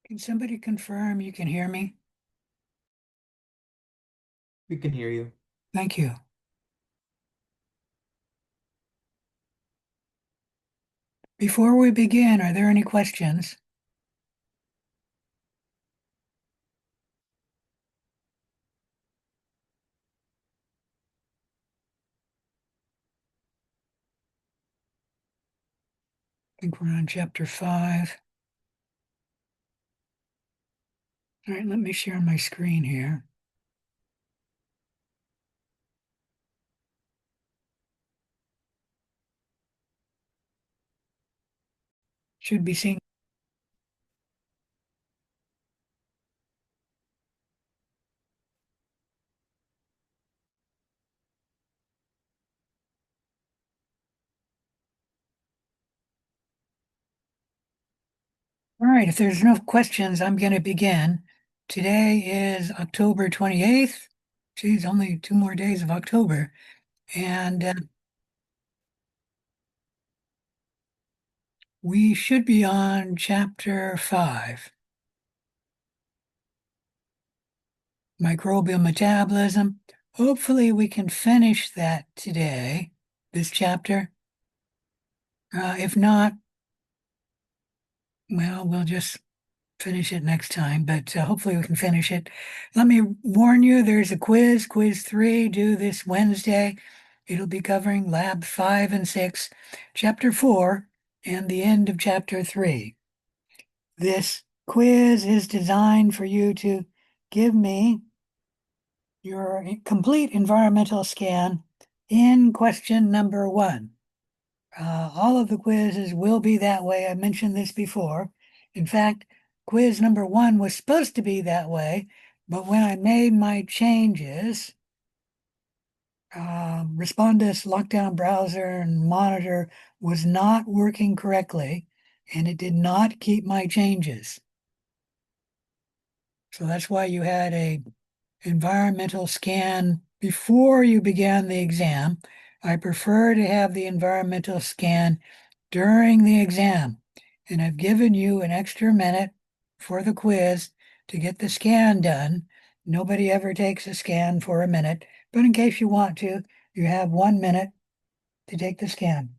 Can somebody confirm you can hear me? We can hear you. Thank you. Before we begin, are there any questions? I think we're on chapter 5. All right, let me share my screen here. Should be seeing. All right, if there's no questions, I'm going to begin. Today is October 28th. Geez, only 2 more days of October. And we should be on chapter 5, microbial metabolism. Hopefully we can finish that today, this chapter. If not, well, we'll just finish it next time, but hopefully we can finish it. Let me warn you, there's a quiz 3 due this Wednesday. It'll be covering lab 5 and 6, chapter 4, and the end of chapter 3. This quiz is designed for you to give me your complete environmental scan in question number 1. All of the quizzes will be that way. I mentioned this before. In fact, quiz number 1 was supposed to be that way, but when I made my changes, Respondus Lockdown Browser and Monitor was not working correctly, and it did not keep my changes. So that's why you had a environmental scan before you began the exam. I prefer to have the environmental scan during the exam, and I've given you an extra minute for the quiz to get the scan done. Nobody ever takes a scan for a minute, but in case you want to, you have 1 minute to take the scan.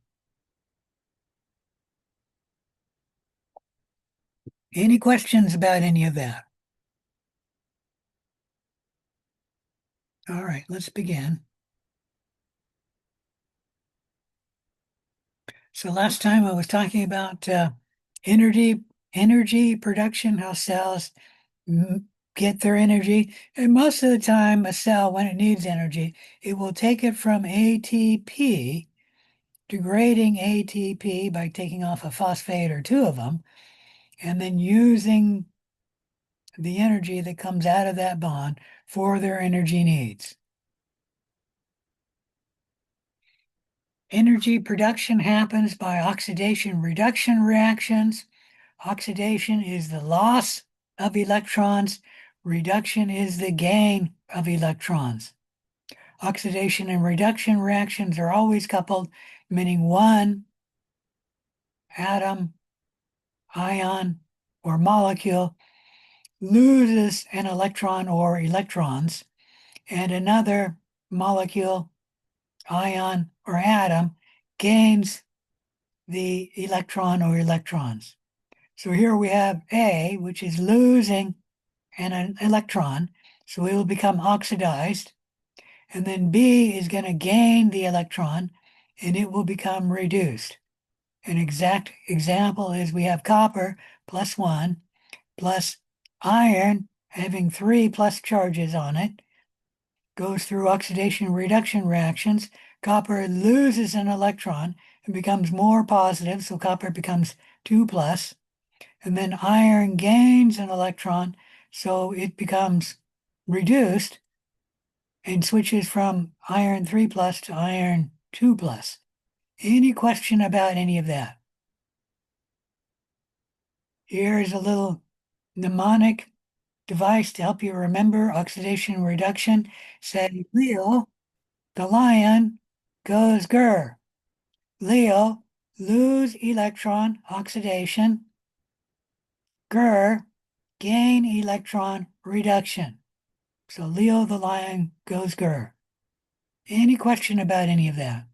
Any questions about any of that? All right, let's begin. So last time I was talking about energy production, how cells get their energy. And most of the time, a cell, when it needs energy, it will take it from ATP, degrading ATP by taking off a phosphate or two of them, and then using the energy that comes out of that bond for their energy needs. Energy production happens by oxidation reduction reactions. Oxidation is the loss of electrons. Reduction is the gain of electrons. Oxidation and reduction reactions are always coupled, meaning one atom, ion, or molecule loses an electron or electrons, and another molecule, ion, or atom gains the electron or electrons. So here we have A, which is losing an electron, so it will become oxidized. And then B is going to gain the electron, and it will become reduced. An exact example is we have copper +1 plus iron having 3 plus charges on it, goes through oxidation reduction reactions. Copper loses an electron and becomes more positive, so copper becomes 2 plus. And then iron gains an electron, so it becomes reduced and switches from iron 3 plus to iron 2 plus. Any question about any of that? Here's a little mnemonic device to help you remember oxidation reduction. Say Leo, the lion, goes grr. Leo, lose electron oxidation. Grr, gain electron reduction. So Leo the lion goes grr. Any question about any of that?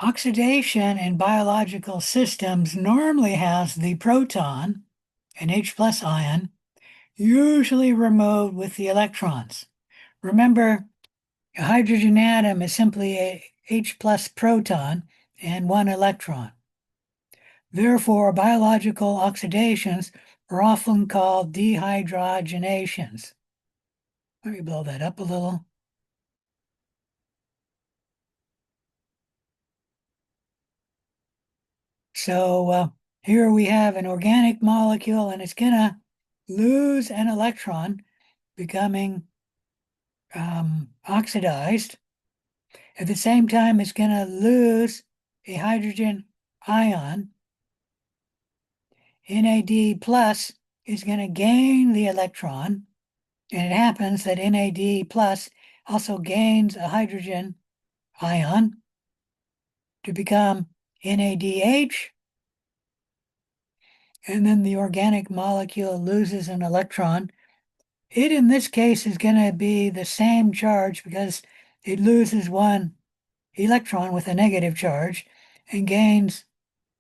Oxidation in biological systems normally has the proton, an H plus ion, usually removed with the electrons. Remember, a hydrogen atom is simply a H plus proton and one electron. Therefore, biological oxidations are often called dehydrogenations. Let me blow that up a little. So here we have an organic molecule and it's going to lose an electron, becoming oxidized. At the same time, it's going to lose a hydrogen ion. NAD plus is going to gain the electron. And it happens that NAD plus also gains a hydrogen ion to become NADH. And then the organic molecule loses an electron. It, in this case, is going to be the same charge because it loses one electron with a negative charge and gains,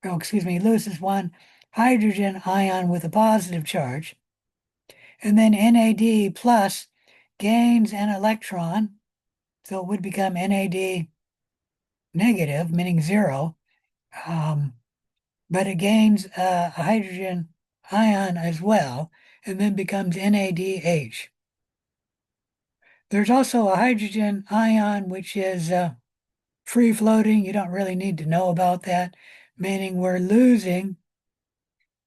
oh, excuse me, loses one hydrogen ion with a positive charge. And then NAD plus gains an electron, so it would become NAD negative, meaning zero, but it gains a hydrogen ion as well, and then becomes NADH. There's also a hydrogen ion, which is free floating. You don't really need to know about that, meaning we're losing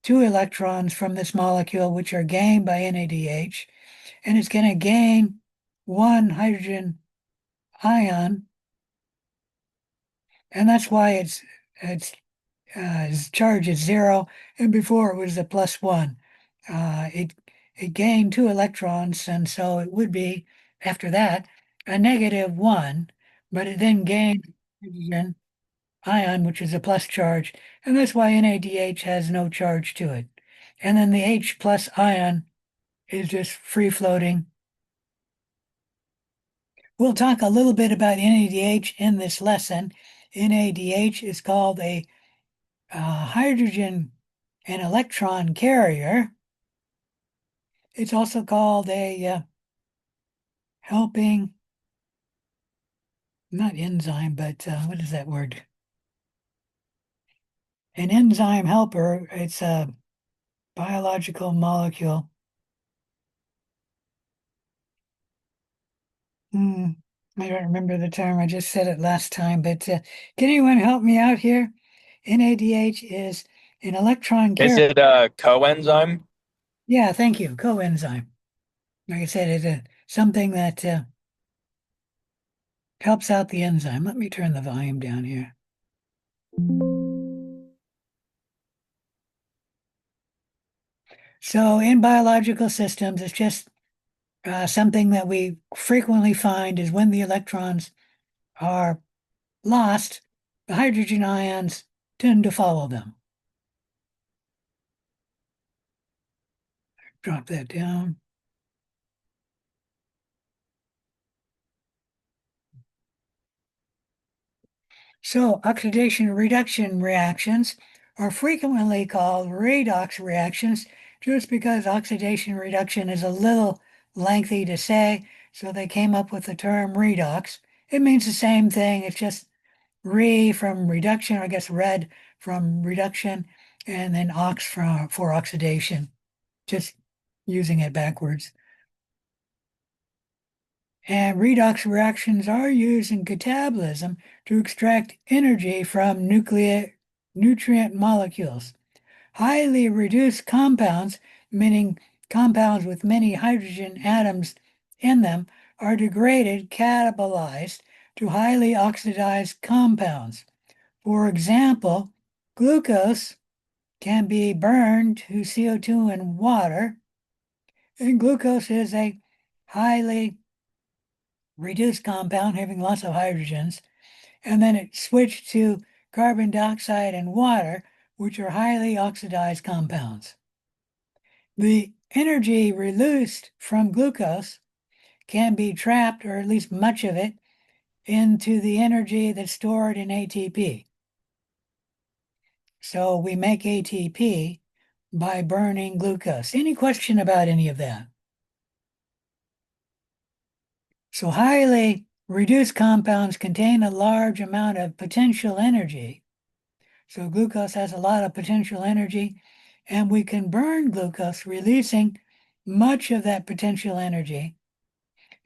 two electrons from this molecule, which are gained by NADH, and it's going to gain one hydrogen ion, and that's why its charge is zero, and before it was a plus one. It gained two electrons, and so it would be after that a negative one, but it then gained hydrogen ion, which is a plus charge, and that's why NADH has no charge to it. And then the H plus ion is just free floating. We'll talk a little bit about NADH in this lesson. NADH is called a hydrogen and electron carrier. It's also called a helping, not enzyme, but what is that word? An enzyme helper. It's a biological molecule. I don't remember the term. I just said it last time, but can anyone help me out here? NADH is an electron Is carrier. it a coenzyme? Yeah, thank you. Coenzyme. Like I said, it's something that helps out the enzyme. Let me turn the volume down here. So in biological systems, it's just something that we frequently find is when the electrons are lost, the hydrogen ions tend to follow them. Drop that down. So oxidation reduction reactions are frequently called redox reactions just because oxidation reduction is a little lengthy to say, so they came up with the term redox. It means the same thing, it's just re from reduction, or I guess red from reduction, and then ox for oxidation, just using it backwards. And redox reactions are used in catabolism to extract energy from nutrient molecules. Highly reduced compounds, meaning compounds with many hydrogen atoms in them, are degraded, catabolized to highly oxidized compounds. For example, glucose can be burned to CO2 and water, and glucose is a highly reduced compound having lots of hydrogens, and then it switched to carbon dioxide, and water, which are highly oxidized compounds. The energy released from glucose can be trapped, or at least much of it, into the energy that's stored in ATP. So we make ATP by burning glucose. Any question about any of that? So highly reduced compounds contain a large amount of potential energy. So glucose has a lot of potential energy, and we can burn glucose, releasing much of that potential energy,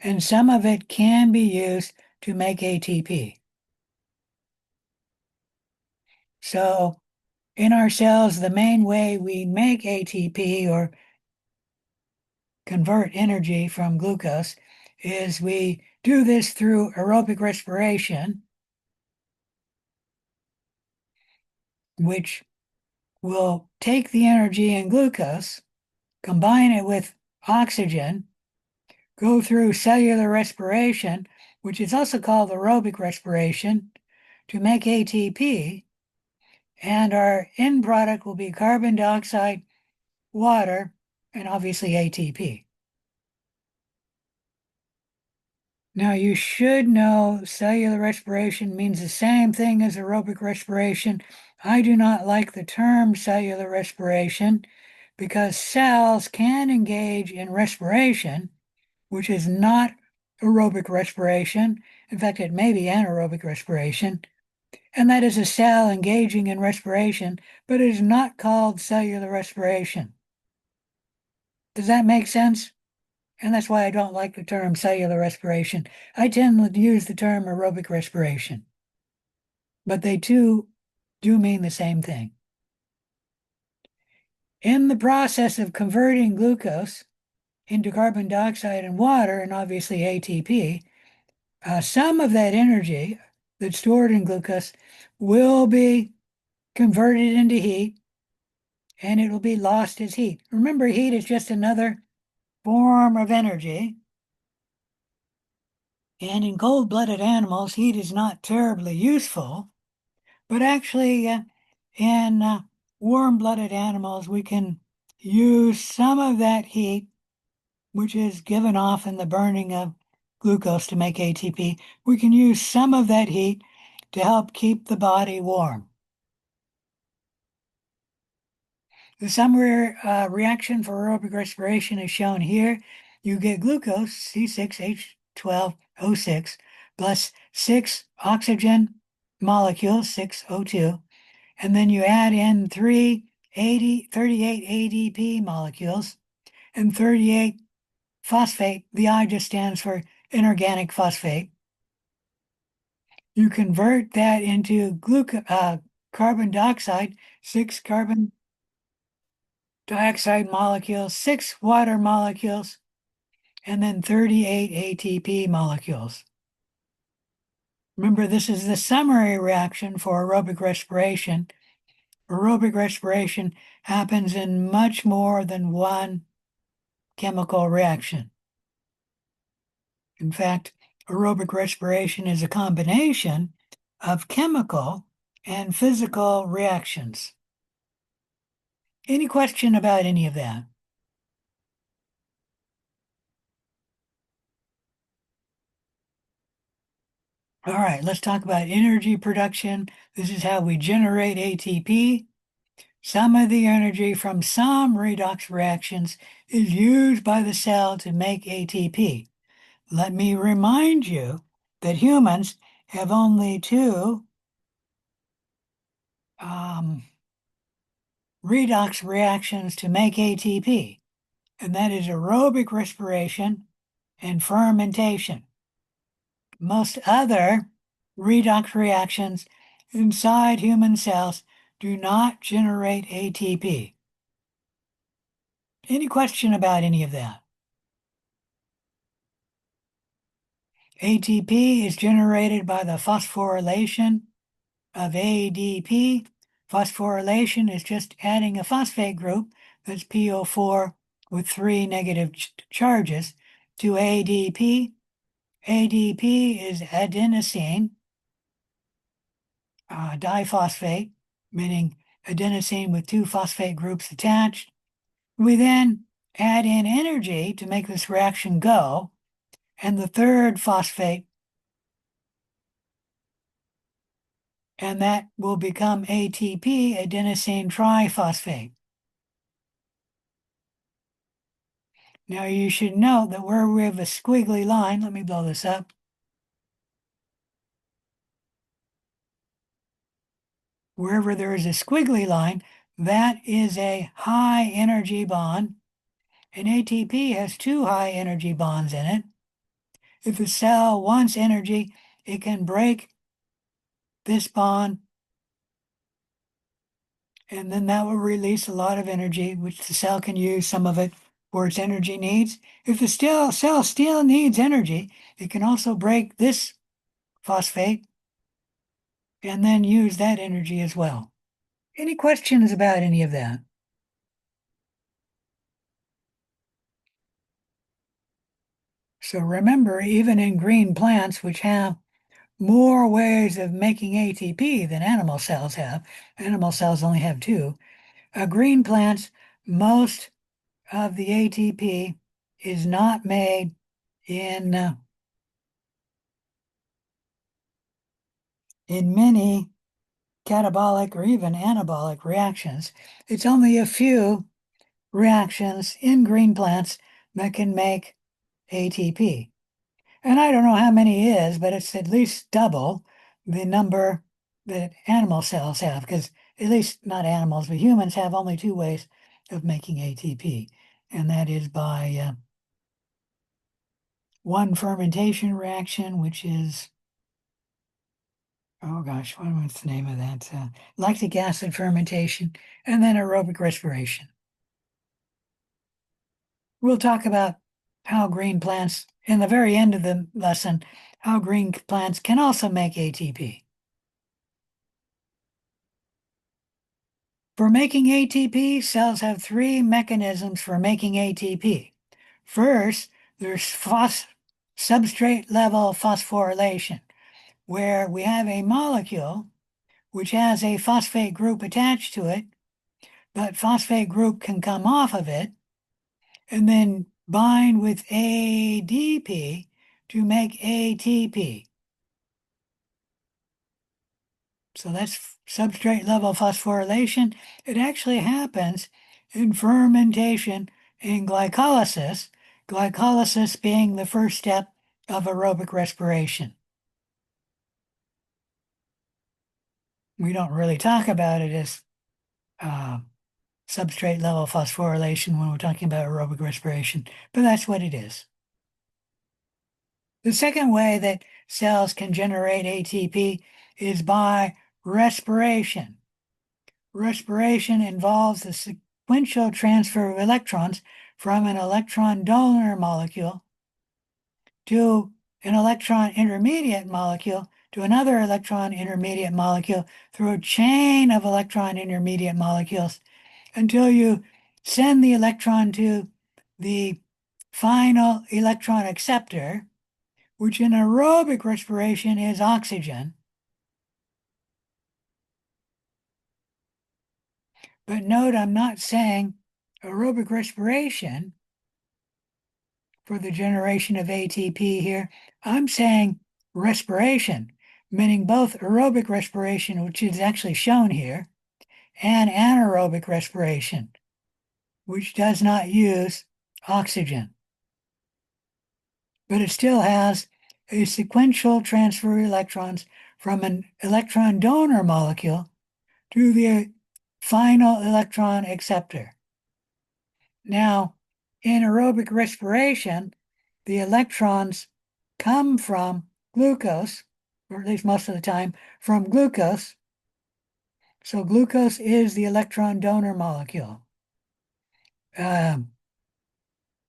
and some of it can be used to make ATP. So in our cells, the main way we make ATP or convert energy from glucose is we do this through aerobic respiration, which will take the energy in glucose, combine it with oxygen, go through cellular respiration, which is also called aerobic respiration, to make ATP, and our end product will be carbon dioxide, water, and obviously ATP. Now, you should know cellular respiration means the same thing as aerobic respiration. I do not like the term cellular respiration because cells can engage in respiration, which is not aerobic respiration. In fact, it may be anaerobic respiration. And that is a cell engaging in respiration, but it is not called cellular respiration. Does that make sense? And that's why I don't like the term cellular respiration. I tend to use the term aerobic respiration. But they too do mean the same thing. In the process of converting glucose into carbon dioxide and water, and obviously ATP, some of that energy that's stored in glucose will be converted into heat, and it will be lost as heat. Remember, heat is just another form of energy. And in cold-blooded animals, heat is not terribly useful, but actually in warm-blooded animals, we can use some of that heat, which is given off in the burning of glucose to make ATP. We can use some of that heat to help keep the body warm. The summary reaction for aerobic respiration is shown here. You get glucose, C6H12O6, plus 6 oxygen molecules, 6O2, and then you add in 38 ADP molecules and 38 phosphate. The I just stands for inorganic phosphate. You convert that into carbon dioxide, 6 carbon dioxide molecules, 6 water molecules, and then 38 ATP molecules. Remember, this is the summary reaction for aerobic respiration. Aerobic respiration happens in much more than one chemical reaction. In fact, aerobic respiration is a combination of chemical and physical reactions. Any question about any of that? All right, let's talk about energy production. This is how we generate ATP. Some of the energy from some redox reactions is used by the cell to make ATP. Let me remind you that humans have only two redox reactions to make ATP, and that is aerobic respiration and fermentation. Most other redox reactions inside human cells do not generate ATP. Any question about any of that? ATP is generated by the phosphorylation of ADP. Phosphorylation is just adding a phosphate group, that's PO4 with 3 negative charges, to ADP. ADP is adenosine. diphosphate, meaning adenosine with two phosphate groups attached. We then add in energy to make this reaction go, and the third phosphate, and that will become ATP, adenosine triphosphate. Now you should note that where we have a squiggly line, let me blow this up. Wherever there is a squiggly line, that is a high energy bond, and ATP has two high energy bonds in it. If a cell wants energy, it can break this bond, and then that will release a lot of energy, which the cell can use some of it for its energy needs. If the cell still needs energy, it can also break this phosphate and then use that energy as well. Any questions about any of that? So remember, even in green plants, which have more ways of making ATP than animal cells have, animal cells only have two, green plants, most of the ATP is not made in many catabolic or even anabolic reactions. It's only a few reactions in green plants that can make ATP. And I don't know how many is, but it's at least double the number that animal cells have, because at least not animals, but humans have only two ways of making ATP, and that is by one fermentation reaction, which is, oh gosh, what's the name of that? Lactic acid fermentation, and then aerobic respiration. We'll talk about how green plants, in the very end of the lesson, how green plants can also make ATP. For making ATP, cells have three mechanisms for making ATP. First, there's substrate level phosphorylation, where we have a molecule which has a phosphate group attached to it, but phosphate group can come off of it and then bind with ADP to make ATP. So that's substrate level phosphorylation. It actually happens in fermentation and glycolysis, glycolysis being the first step of aerobic respiration. We don't really talk about it as substrate level phosphorylation when we're talking about aerobic respiration, but that's what it is. The second way that cells can generate ATP is by respiration. Respiration involves the sequential transfer of electrons from an electron donor molecule to an electron intermediate molecule to another electron intermediate molecule through a chain of electron intermediate molecules until you send the electron to the final electron acceptor, which in aerobic respiration is oxygen. But note, I'm not saying aerobic respiration for the generation of ATP here. I'm saying respiration, meaning both aerobic respiration, which is actually shown here, and anaerobic respiration, which does not use oxygen. But it still has a sequential transfer of electrons from an electron donor molecule to the final electron acceptor. Now, in aerobic respiration, the electrons come from glucose, or at least most of the time, from glucose. So glucose is the electron donor molecule.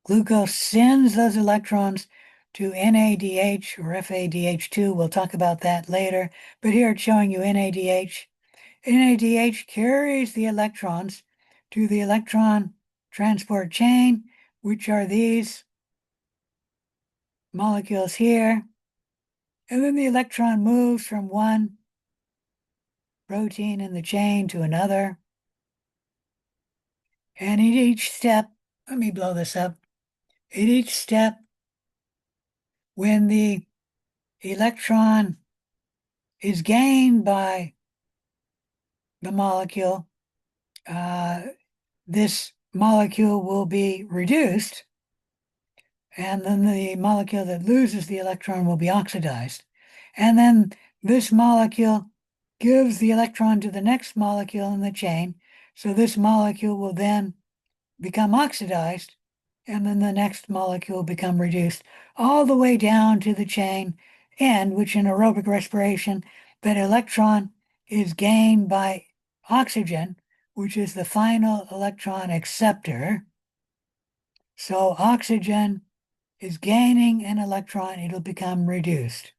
Glucose sends those electrons to NADH or FADH2. We'll talk about that later, but here it's showing you NADH. NADH carries the electrons to the electron transport chain, which are these molecules here. And then the electron moves from one protein in the chain to another. And in each step, let me blow this up. In each step, when the electron is gained by the molecule, this molecule will be reduced, and then the molecule that loses the electron will be oxidized. And then this molecule gives the electron to the next molecule in the chain. So this molecule will then become oxidized, and then the next molecule will become reduced all the way down to the chain end, which in aerobic respiration, that electron is gained by oxygen, which is the final electron acceptor. So oxygen is gaining an electron, it'll become reduced.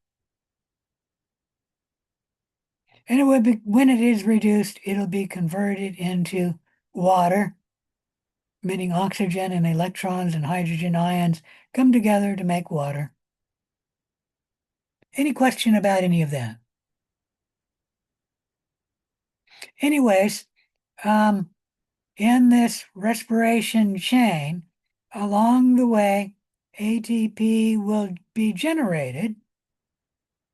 And it will be, when it is reduced, it'll be converted into water, meaning oxygen and electrons and hydrogen ions come together to make water. Any question about any of that? Anyways, in this respiration chain, along the way, ATP will be generated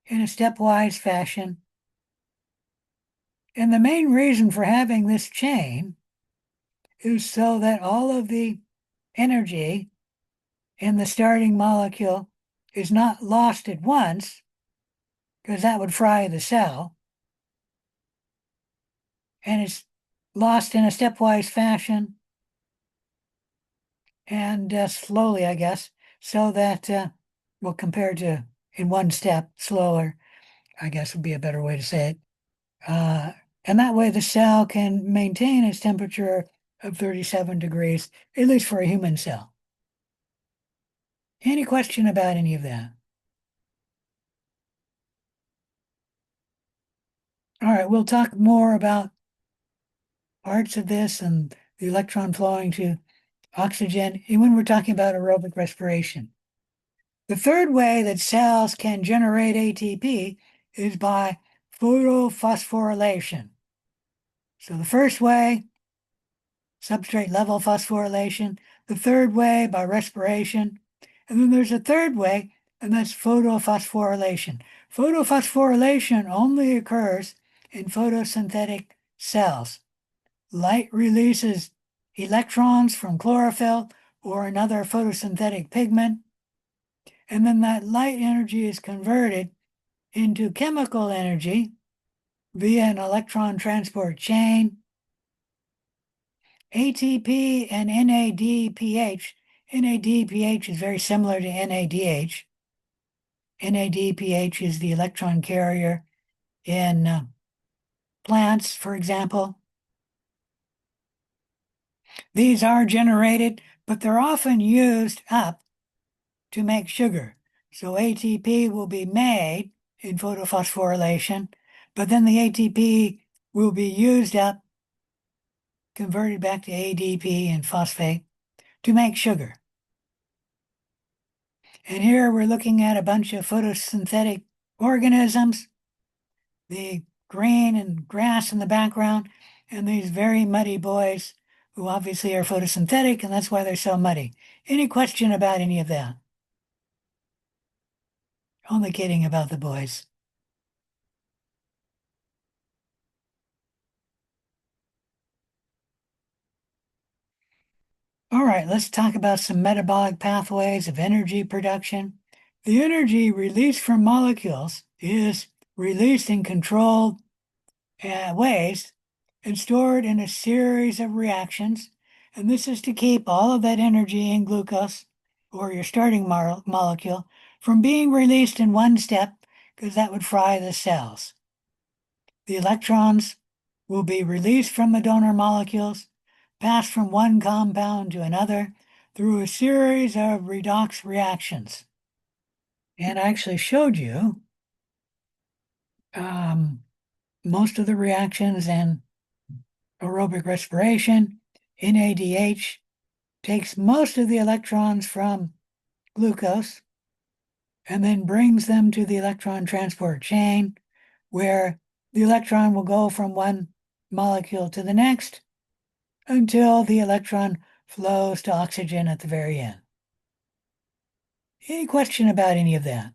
in a stepwise fashion. And the main reason for having this chain is so that all of the energy in the starting molecule is not lost at once, because that would fry the cell, and it's lost in a stepwise fashion and slowly, I guess, so that, well, compared to in one step, slower, I guess would be a better way to say it. And that way the cell can maintain its temperature of 37 degrees, at least for a human cell. Any question about any of that? All right, we'll talk more about parts of this and the electron flowing to oxygen when we're talking about aerobic respiration. The third way that cells can generate ATP is by photophosphorylation. So the first way, substrate level phosphorylation. The third way, by respiration. And then there's a third way, and that's photophosphorylation. Photophosphorylation only occurs in photosynthetic cells. Light releases electrons from chlorophyll or another photosynthetic pigment, and then that light energy is converted into chemical energy via an electron transport chain. ATP and NADPH. NADPH is very similar to NADH. NADPH is the electron carrier in plants, for example. These are generated, but they're often used up to make sugar. So ATP will be made in photophosphorylation, but then the ATP will be used up, converted back to ADP and phosphate to make sugar. And here we're looking at a bunch of photosynthetic organisms, the green and grass in the background, and these very muddy boys who obviously are photosynthetic, and that's why they're so muddy. Any question about any of that? Only kidding about the boys. All right, let's talk about some metabolic pathways of energy production. The energy released from molecules is released in controlled ways and stored in a series of reactions. And this is to keep all of that energy in glucose, or your starting molecule, from being released in one step, because that would fry the cells. The electrons will be released from the donor molecules, passed from one compound to another through a series of redox reactions. And I actually showed you most of the reactions in aerobic respiration. NADH takes most of the electrons from glucose and then brings them to the electron transport chain, where the electron will go from one molecule to the next until the electron flows to oxygen at the very end. Any question about any of that?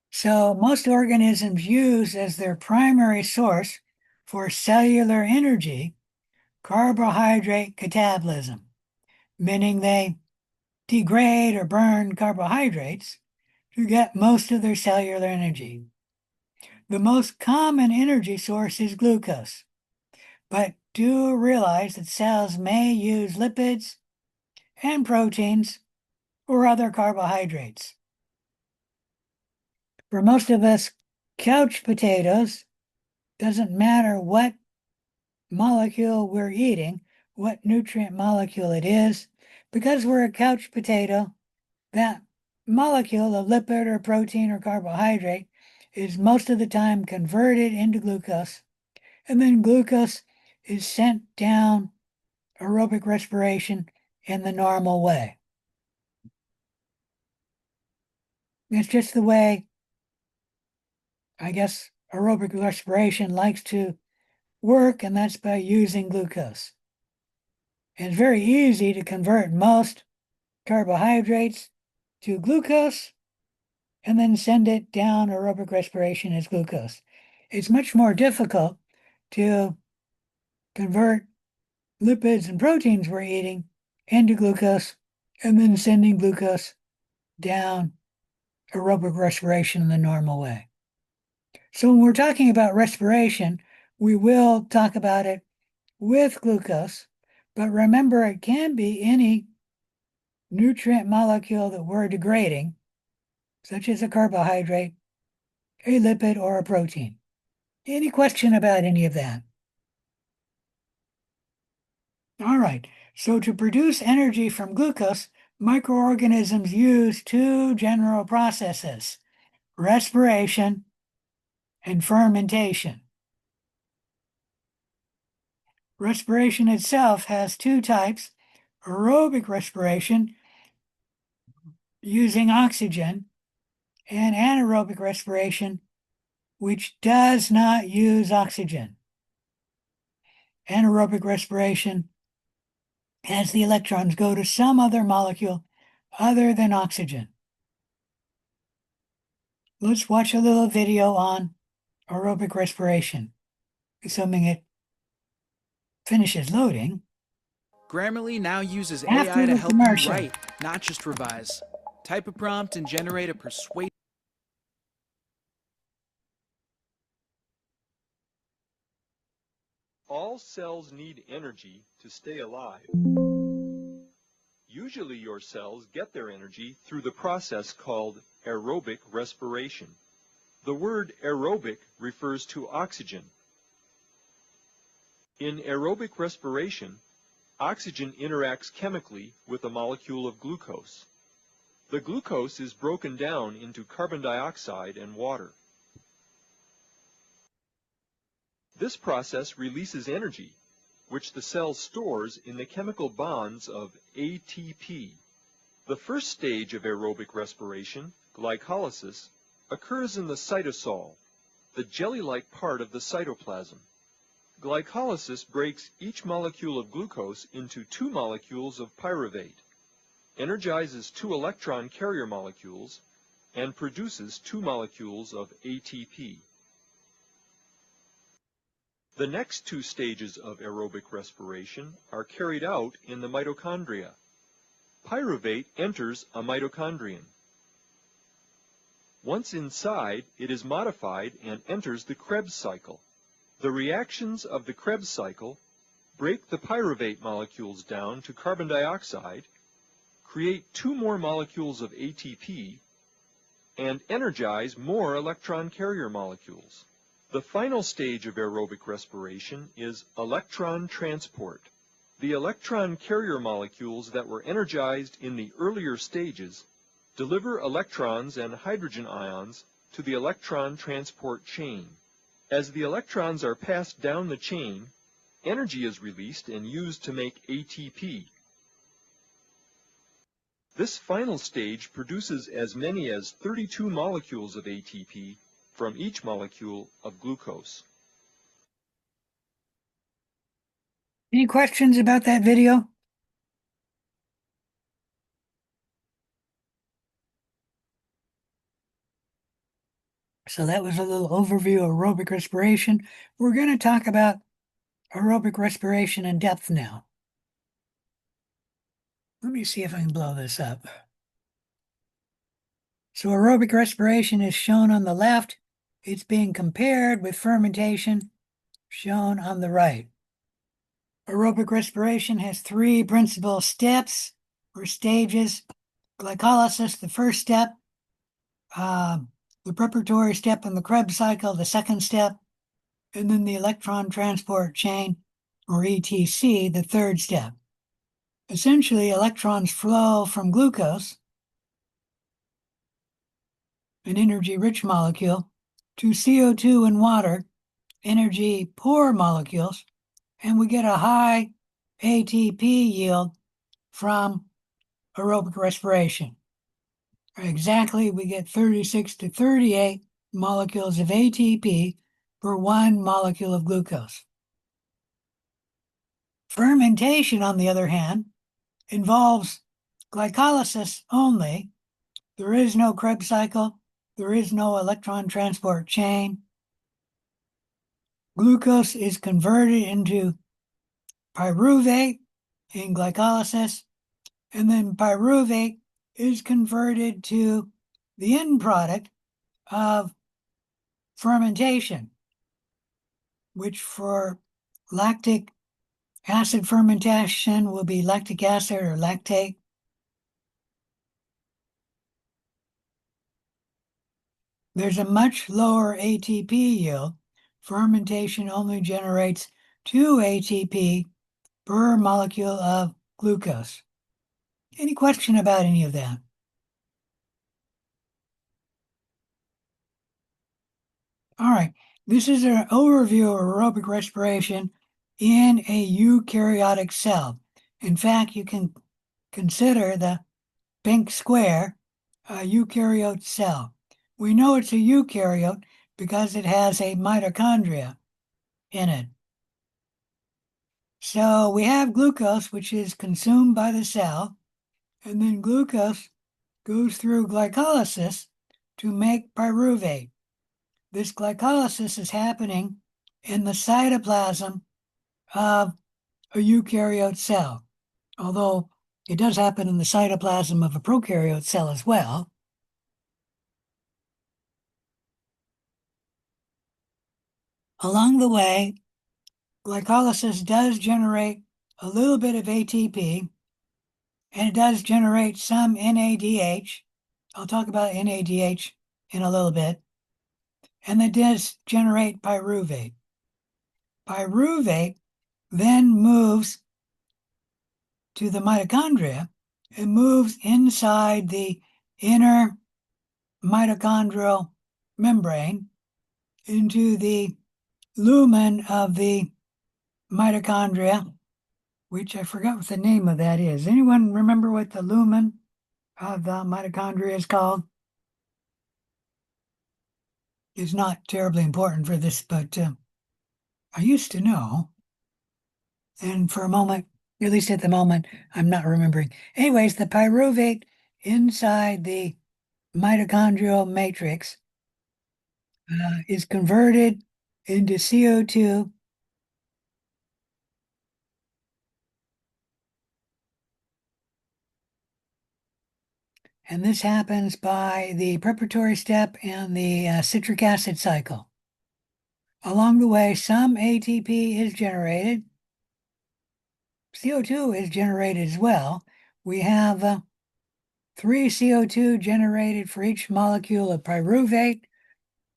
So most organisms use as their primary source for cellular energy carbohydrate catabolism, meaning they degrade or burn carbohydrates to get most of their cellular energy. The most common energy source is glucose, but do realize that cells may use lipids and proteins or other carbohydrates. For most of us couch potatoes, doesn't matter what molecule we're eating, what nutrient molecule it is, because we're a couch potato, that molecule of lipid or protein or carbohydrate is most of the time converted into glucose, and then glucose is sent down aerobic respiration in the normal way. It's just the way, I guess, aerobic respiration likes to work, and that's by using glucose. And it's very easy to convert most carbohydrates to glucose and then send it down aerobic respiration as glucose. It's much more difficult to convert lipids and proteins we're eating into glucose and then sending glucose down aerobic respiration in the normal way. So when we're talking about respiration, we will talk about it with glucose, but remember it can be any nutrient molecule that we're degrading, such as a carbohydrate, a lipid, or a protein. Any question about any of that? All right, so to produce energy from glucose, microorganisms use two general processes, respiration and fermentation. Respiration itself has two types, aerobic respiration using oxygen and anaerobic respiration, which does not use oxygen. Anaerobic respiration has the electrons go to some other molecule other than oxygen. Let's watch a little video on aerobic respiration, assuming it finishes loading. Grammarly now uses After AI to the help you commercial. write, not just revise. Type a prompt and generate a persuasive. All cells need energy to stay alive. Usually your cells get their energy through the process called aerobic respiration. The word aerobic refers to oxygen. In aerobic respiration, oxygen interacts chemically with a molecule of glucose. The glucose is broken down into carbon dioxide and water. This process releases energy, which the cell stores in the chemical bonds of ATP. The first stage of aerobic respiration, glycolysis, occurs in the cytosol, the jelly-like part of the cytoplasm. Glycolysis breaks each molecule of glucose into two molecules of pyruvate, energizes two electron carrier molecules, and produces two molecules of ATP. The next two stages of aerobic respiration are carried out in the mitochondria. Pyruvate enters a mitochondrion. Once inside, it is modified and enters the Krebs cycle. The reactions of the Krebs cycle break the pyruvate molecules down to carbon dioxide, create two more molecules of ATP, and energize more electron carrier molecules. The final stage of aerobic respiration is electron transport. The electron carrier molecules that were energized in the earlier stages deliver electrons and hydrogen ions to the electron transport chain. As the electrons are passed down the chain, energy is released and used to make ATP. This final stage produces as many as 32 molecules of ATP from each molecule of glucose. Any questions about that video? So that was a little overview of aerobic respiration. We're going to talk about aerobic respiration in depth now. Let me see if I can blow this up. So aerobic respiration is shown on the left. It's being compared with fermentation, shown on the right. Aerobic respiration has three principal steps or stages. Glycolysis, the first step, the preparatory step in the Krebs cycle, the second step, and then the electron transport chain, or ETC, the third step. Essentially, electrons flow from glucose, an energy-rich molecule, to CO2 and water, energy-poor molecules, and we get a high ATP yield from aerobic respiration. Exactly, we get 36 to 38 molecules of ATP per 1 molecule of glucose. Fermentation, on the other hand, involves glycolysis only. There is no Krebs cycle. There is no electron transport chain. Glucose is converted into pyruvate in glycolysis, and then pyruvate is converted to the end product of fermentation, which for lactic acid fermentation will be lactic acid or lactate. There's a much lower ATP yield. Fermentation only generates 2 ATP per molecule of glucose. Any question about any of that? All right, this is an overview of aerobic respiration in a eukaryotic cell. In fact, you can consider the pink square a eukaryote cell. We know it's a eukaryote because it has a mitochondria in it. So we have glucose, which is consumed by the cell, and then glucose goes through glycolysis to make pyruvate. This glycolysis is happening in the cytoplasm of a eukaryote cell, although it does happen in the cytoplasm of a prokaryote cell as well. Along the way, glycolysis does generate a little bit of ATP, and it does generate some NADH. I'll talk about NADH in a little bit. And it does generate pyruvate. Pyruvate then moves to the mitochondria and moves inside the inner mitochondrial membrane into the lumen of the mitochondria, which I forgot what the name of that is. Anyone remember what the lumen of the mitochondria is called? It's not terribly important for this, but I used to know. And for a moment, at least at the moment, I'm not remembering. Anyways, the pyruvate inside the mitochondrial matrix is converted into CO2 and this happens by the preparatory step and the citric acid cycle. Along the way, some ATP is generated. CO2 is generated as well. We have 3 CO2 generated for each molecule of pyruvate.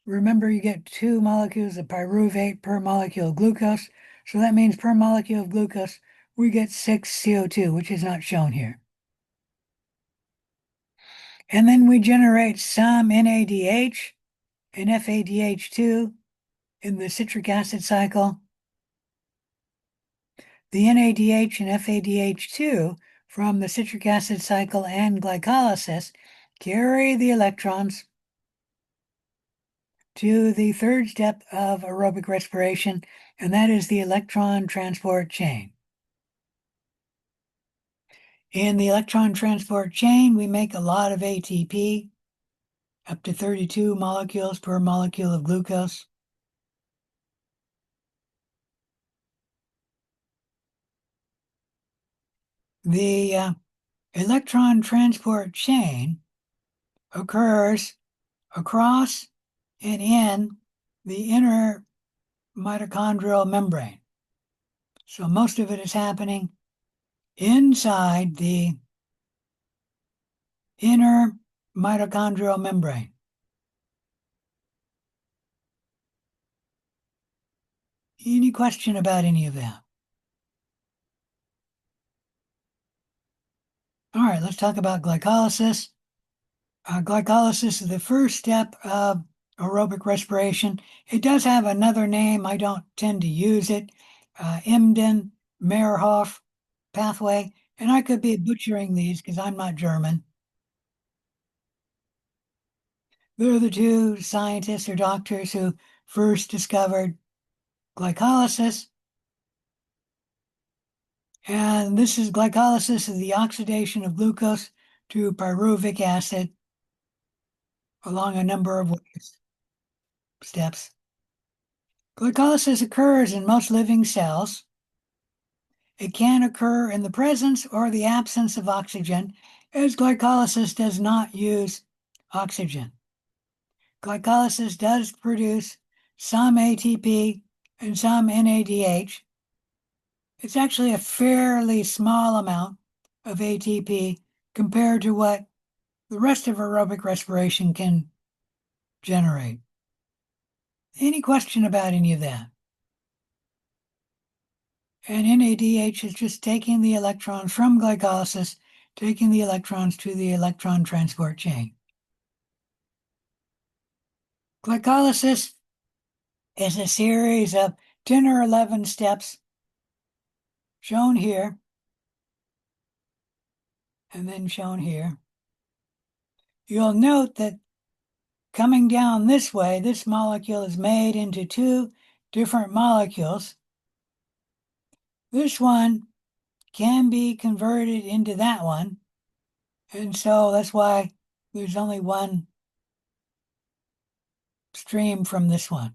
Remember, you get 2 molecules of pyruvate per molecule of glucose. So that means per molecule of glucose, we get 6 CO2, which is not shown here. And then we generate some NADH and FADH2 in the citric acid cycle. The NADH and FADH2 from the citric acid cycle and glycolysis carry the electrons to the third step of aerobic respiration, and that is the electron transport chain. In the electron transport chain, we make a lot of ATP, up to 32 molecules per molecule of glucose. The electron transport chain occurs across and in the inner mitochondrial membrane. So most of it is happening inside the inner mitochondrial membrane. Any question about any of that? All right, let's talk about glycolysis. Glycolysis is the first step of aerobic respiration. It does have another name. I don't tend to use it. Emden-Meyerhof pathway. And I could be butchering these because I'm not German. They're the two scientists or doctors who first discovered glycolysis. And this is glycolysis of the oxidation of glucose to pyruvic acid along a number of steps. Glycolysis occurs in most living cells. It can occur in the presence or the absence of oxygen, as glycolysis does not use oxygen. Glycolysis does produce some ATP and some NADH. It's actually a fairly small amount of ATP compared to what the rest of aerobic respiration can generate. Any question about any of that? And NADH is just taking the electrons from glycolysis, taking the electrons to the electron transport chain. Glycolysis is a series of 10 or 11 steps shown here, and then shown here. You'll note that coming down this way, this molecule is made into two different molecules. This one can be converted into that one, and so that's why there's only one stream from this one.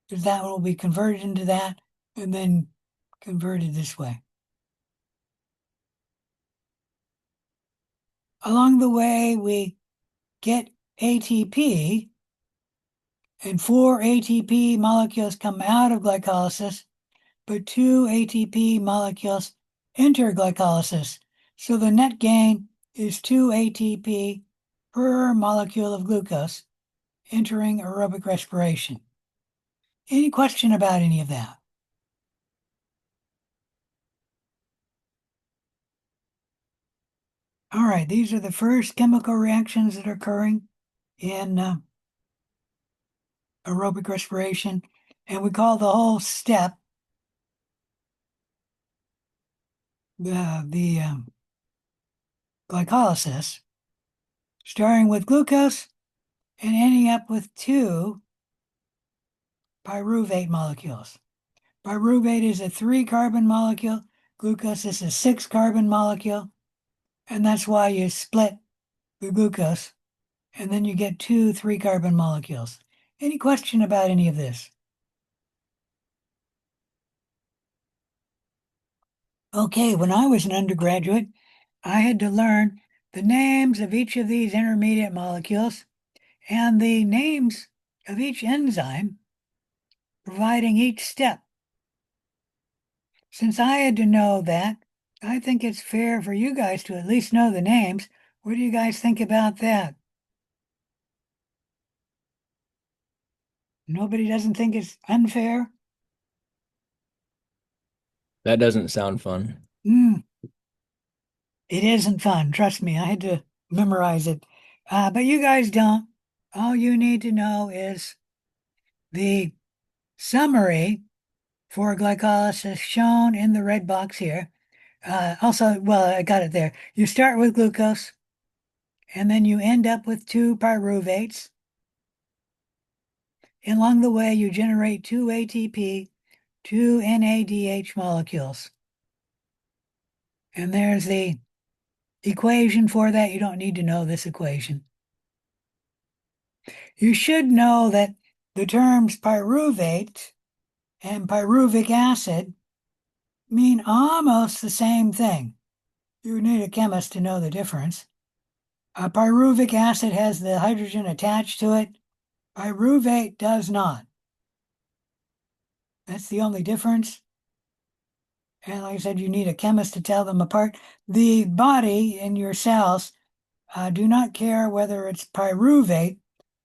Because that one will be converted into that and then converted this way. Along the way, we get ATP, and 4 ATP molecules come out of glycolysis, but 2 ATP molecules enter glycolysis. So the net gain is 2 ATP per molecule of glucose entering aerobic respiration. Any question about any of that? All right, these are the first chemical reactions that are occurring in aerobic respiration, and we call the whole step the glycolysis, starting with glucose and ending up with 2 pyruvate molecules. Pyruvate is a 3-carbon molecule, glucose is a 6-carbon molecule, and that's why you split the glucose, and then you get 2 3-carbon molecules. Any question about any of this? Okay, when I was an undergraduate, I had to learn the names of each of these intermediate molecules and the names of each enzyme providing each step. Since I had to know that, I think it's fair for you guys to at least know the names. What do you guys think about that? Nobody doesn't think it's unfair? That doesn't sound fun. It isn't fun. Trust me, I had to memorize it. But you guys don't. All you need to know is the summary for glycolysis shown in the red box here. Also, well, I got it there. You start with glucose, and then you end up with two pyruvates. And along the way, you generate two ATP, two NADH molecules. And there's the equation for that. You don't need to know this equation. You should know that the terms pyruvate and pyruvic acid mean almost the same thing. You need a chemist to know the difference. Pyruvic acid has the hydrogen attached to it. Pyruvate does not. That's the only difference. And like I said, you need a chemist to tell them apart. The body and your cells do not care whether it's pyruvate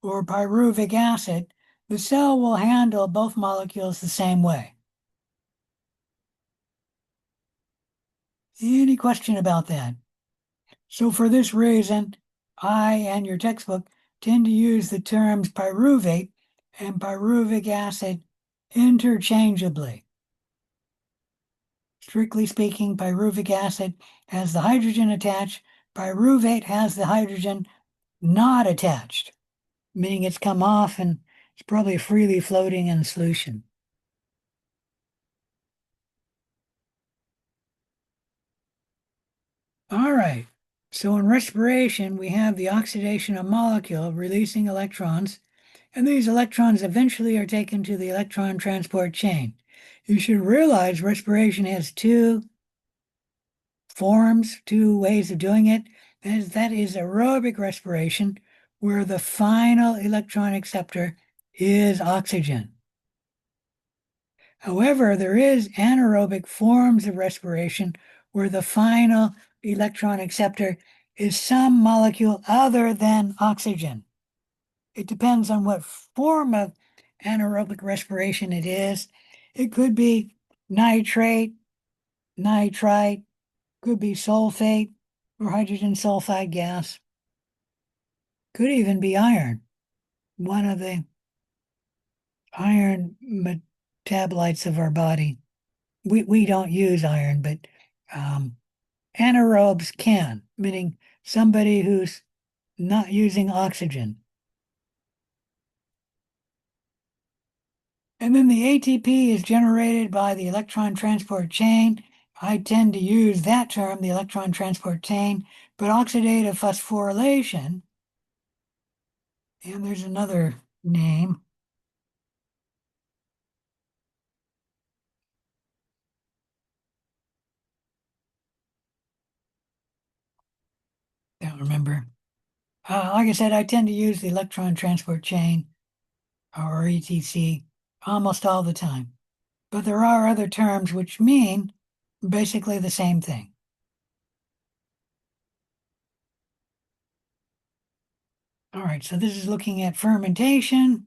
or pyruvic acid. The cell will handle both molecules the same way. Any question about that? So for this reason, I and your textbook tend to use the terms pyruvate and pyruvic acid interchangeably. Strictly speaking, pyruvic acid has the hydrogen attached, pyruvate has the hydrogen not attached, meaning it's come off and it's probably freely floating in solution. All right, so in respiration, we have the oxidation of molecule releasing electrons, and these electrons eventually are taken to the electron transport chain. You should realize respiration has two forms, two ways of doing it. That is aerobic respiration, where the final electron acceptor is oxygen. However, there is anaerobic forms of respiration where the final electron acceptor is some molecule other than oxygen. It depends on what form of anaerobic respiration it is. It could be nitrate, nitrite, could be sulfate or hydrogen sulfide gas. Could even be iron, one of the iron metabolites of our body. We don't use iron, but anaerobes can, meaning somebody who's not using oxygen. And then the ATP is generated by the electron transport chain. I tend to use that term, the electron transport chain, but oxidative phosphorylation, and there's another name. Don't remember. Like I said, I tend to use the electron transport chain, or ETC, almost all the time. But there are other terms which mean basically the same thing. All right, so this is looking at fermentation.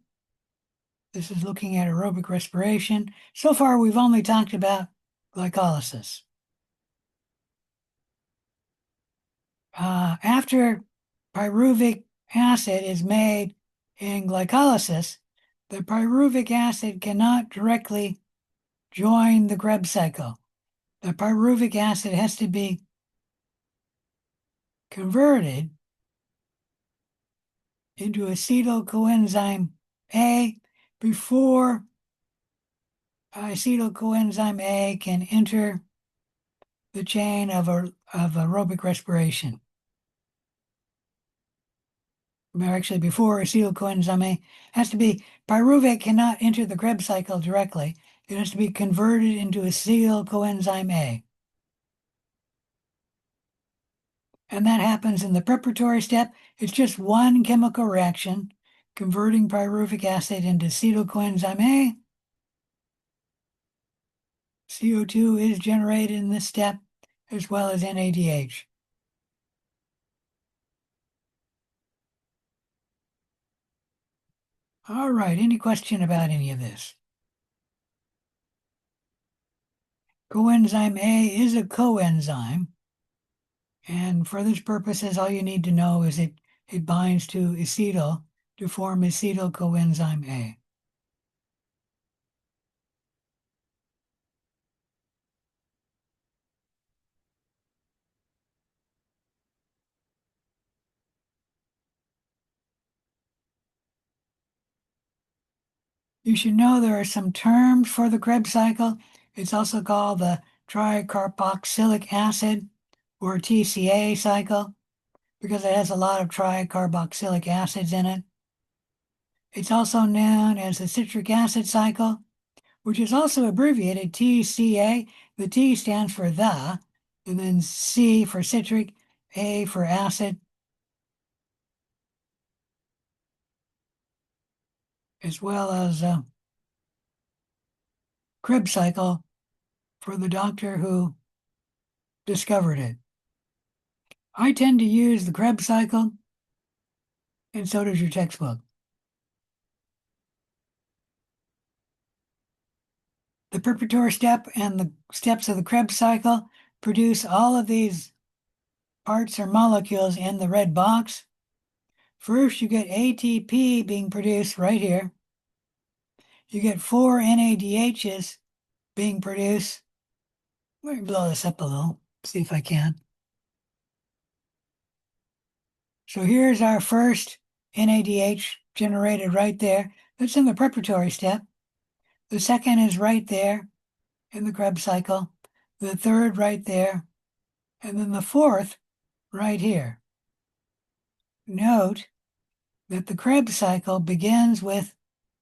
This is looking at aerobic respiration. So far, we've only talked about glycolysis. After pyruvic acid is made in glycolysis, the pyruvic acid cannot directly join the Krebs cycle. The pyruvic acid has to be converted into acetyl coenzyme A before acetyl coenzyme A can enter the chain of aerobic respiration. Or actually, before acetyl coenzyme A has to be, pyruvate cannot enter the Krebs cycle directly. It has to be converted into acetyl coenzyme A. And that happens in the preparatory step. It's just one chemical reaction, converting pyruvic acid into acetyl coenzyme A. CO2 is generated in this step, as well as NADH. All right, any question about any of this? Coenzyme A is a coenzyme, and for this purposes, all you need to know is it binds to acetyl to form acetyl coenzyme A. You should know there are some terms for the Krebs cycle. It's also called the tricarboxylic acid or TCA cycle because it has a lot of tricarboxylic acids in it. It's also known as the citric acid cycle, which is also abbreviated TCA. The T stands for the, and then C for citric, A for acid, as well as Krebs cycle for the doctor who discovered it. I tend to use the Krebs cycle, and so does your textbook. The preparatory step and the steps of the Krebs cycle produce all of these parts or molecules in the red box. First, you get ATP being produced right here. You get 4 NADHs being produced. Let me blow this up a little, see if I can. So here's our first NADH generated right there. That's in the preparatory step. The second is right there in the Krebs cycle. The third right there. And then the fourth right here. Note that the Krebs cycle begins with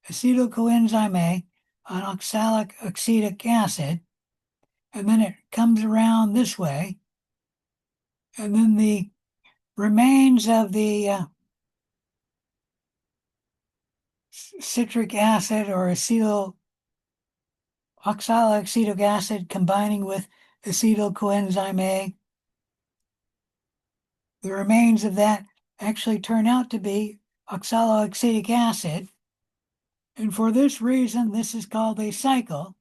acetyl coenzyme A on oxalic acetic acid, and then it comes around this way, and then the remains of the citric acid or oxalic acetic acid combining with acetyl coenzyme A. The remains of that actually turn out to be oxaloacetic acid. And for this reason, this is called a cycle,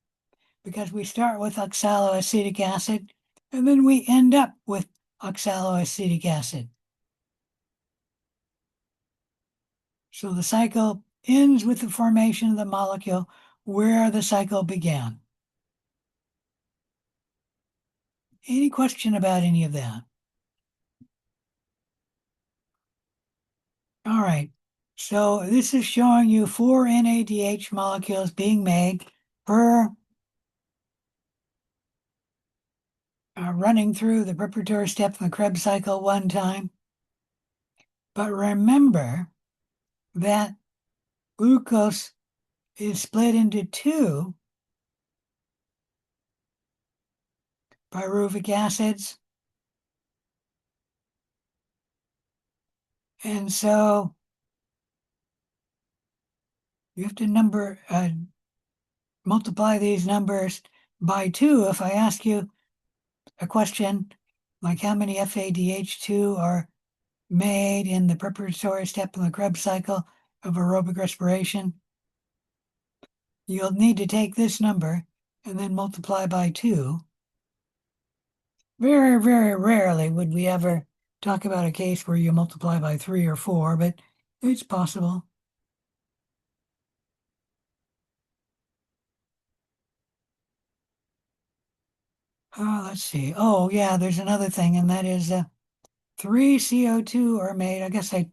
because we start with oxaloacetic acid and then we end up with oxaloacetic acid. So the cycle ends with the formation of the molecule where the cycle began. Any question about any of that? All right, so this is showing you 4 NADH molecules being made per running through the preparatory step of the Krebs cycle one time. But remember that glucose is split into 2 pyruvic acids. And so you have to multiply these numbers by 2. If I ask you a question like how many FADH2 are made in the preparatory step of the Krebs cycle of aerobic respiration, you'll need to take this number and then multiply by 2. Very, very rarely would we ever talk about a case where you multiply by 3 or 4, but it's possible. Let's see. Oh, yeah, there's another thing, and that is 3 CO2 are made. I guess I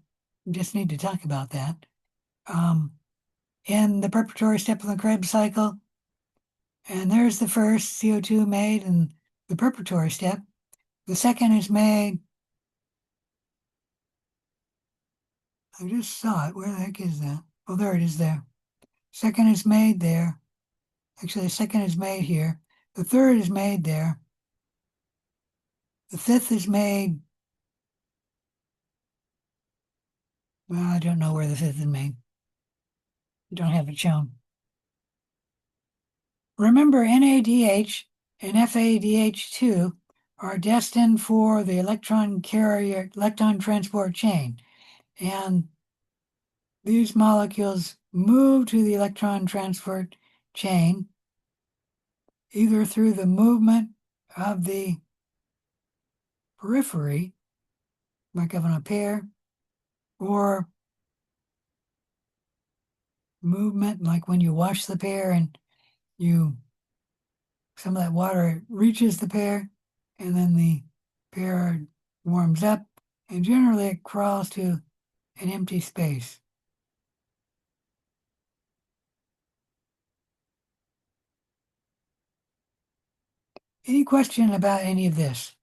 just need to talk about that. In the preparatory step of the Krebs cycle, and there's the first CO2 made in the preparatory step. The second is made, I just saw it. Where the heck is that? Oh, there it is there. Second is made there. Actually, the second is made here. The third is made there. The fifth is made. Well, I don't know where the fifth is made. I don't have it shown. Remember, NADH and FADH2 are destined for the electron transport chain. And these molecules move to the electron transport chain either through the movement of the periphery, like of a pair, or movement like when you wash the pair and some of that water reaches the pair and then the pair warms up and generally it crawls to an empty space. Any question about any of this?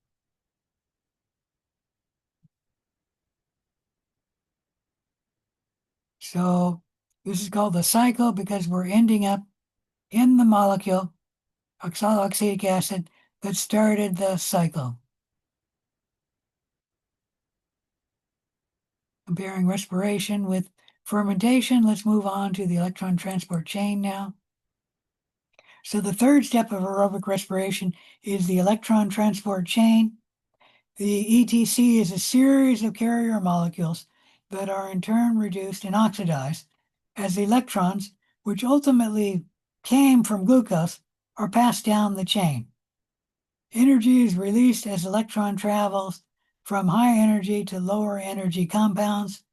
So this is called the cycle because we're ending up in the molecule, oxalic acid, that started the cycle. Comparing respiration with fermentation, let's move on to the electron transport chain now. So the third step of aerobic respiration is the electron transport chain. The ETC is a series of carrier molecules that are in turn reduced and oxidized as the electrons, which ultimately came from glucose, are passed down the chain. Energy is released as electron travels from high energy to lower energy compounds,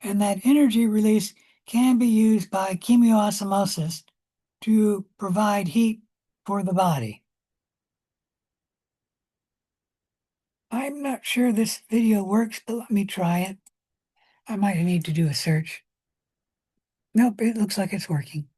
and that energy release can be used by chemiosmosis to provide heat for the body. I'm not sure this video works, but let me try it. I might need to do a search. Nope, it looks like it's working.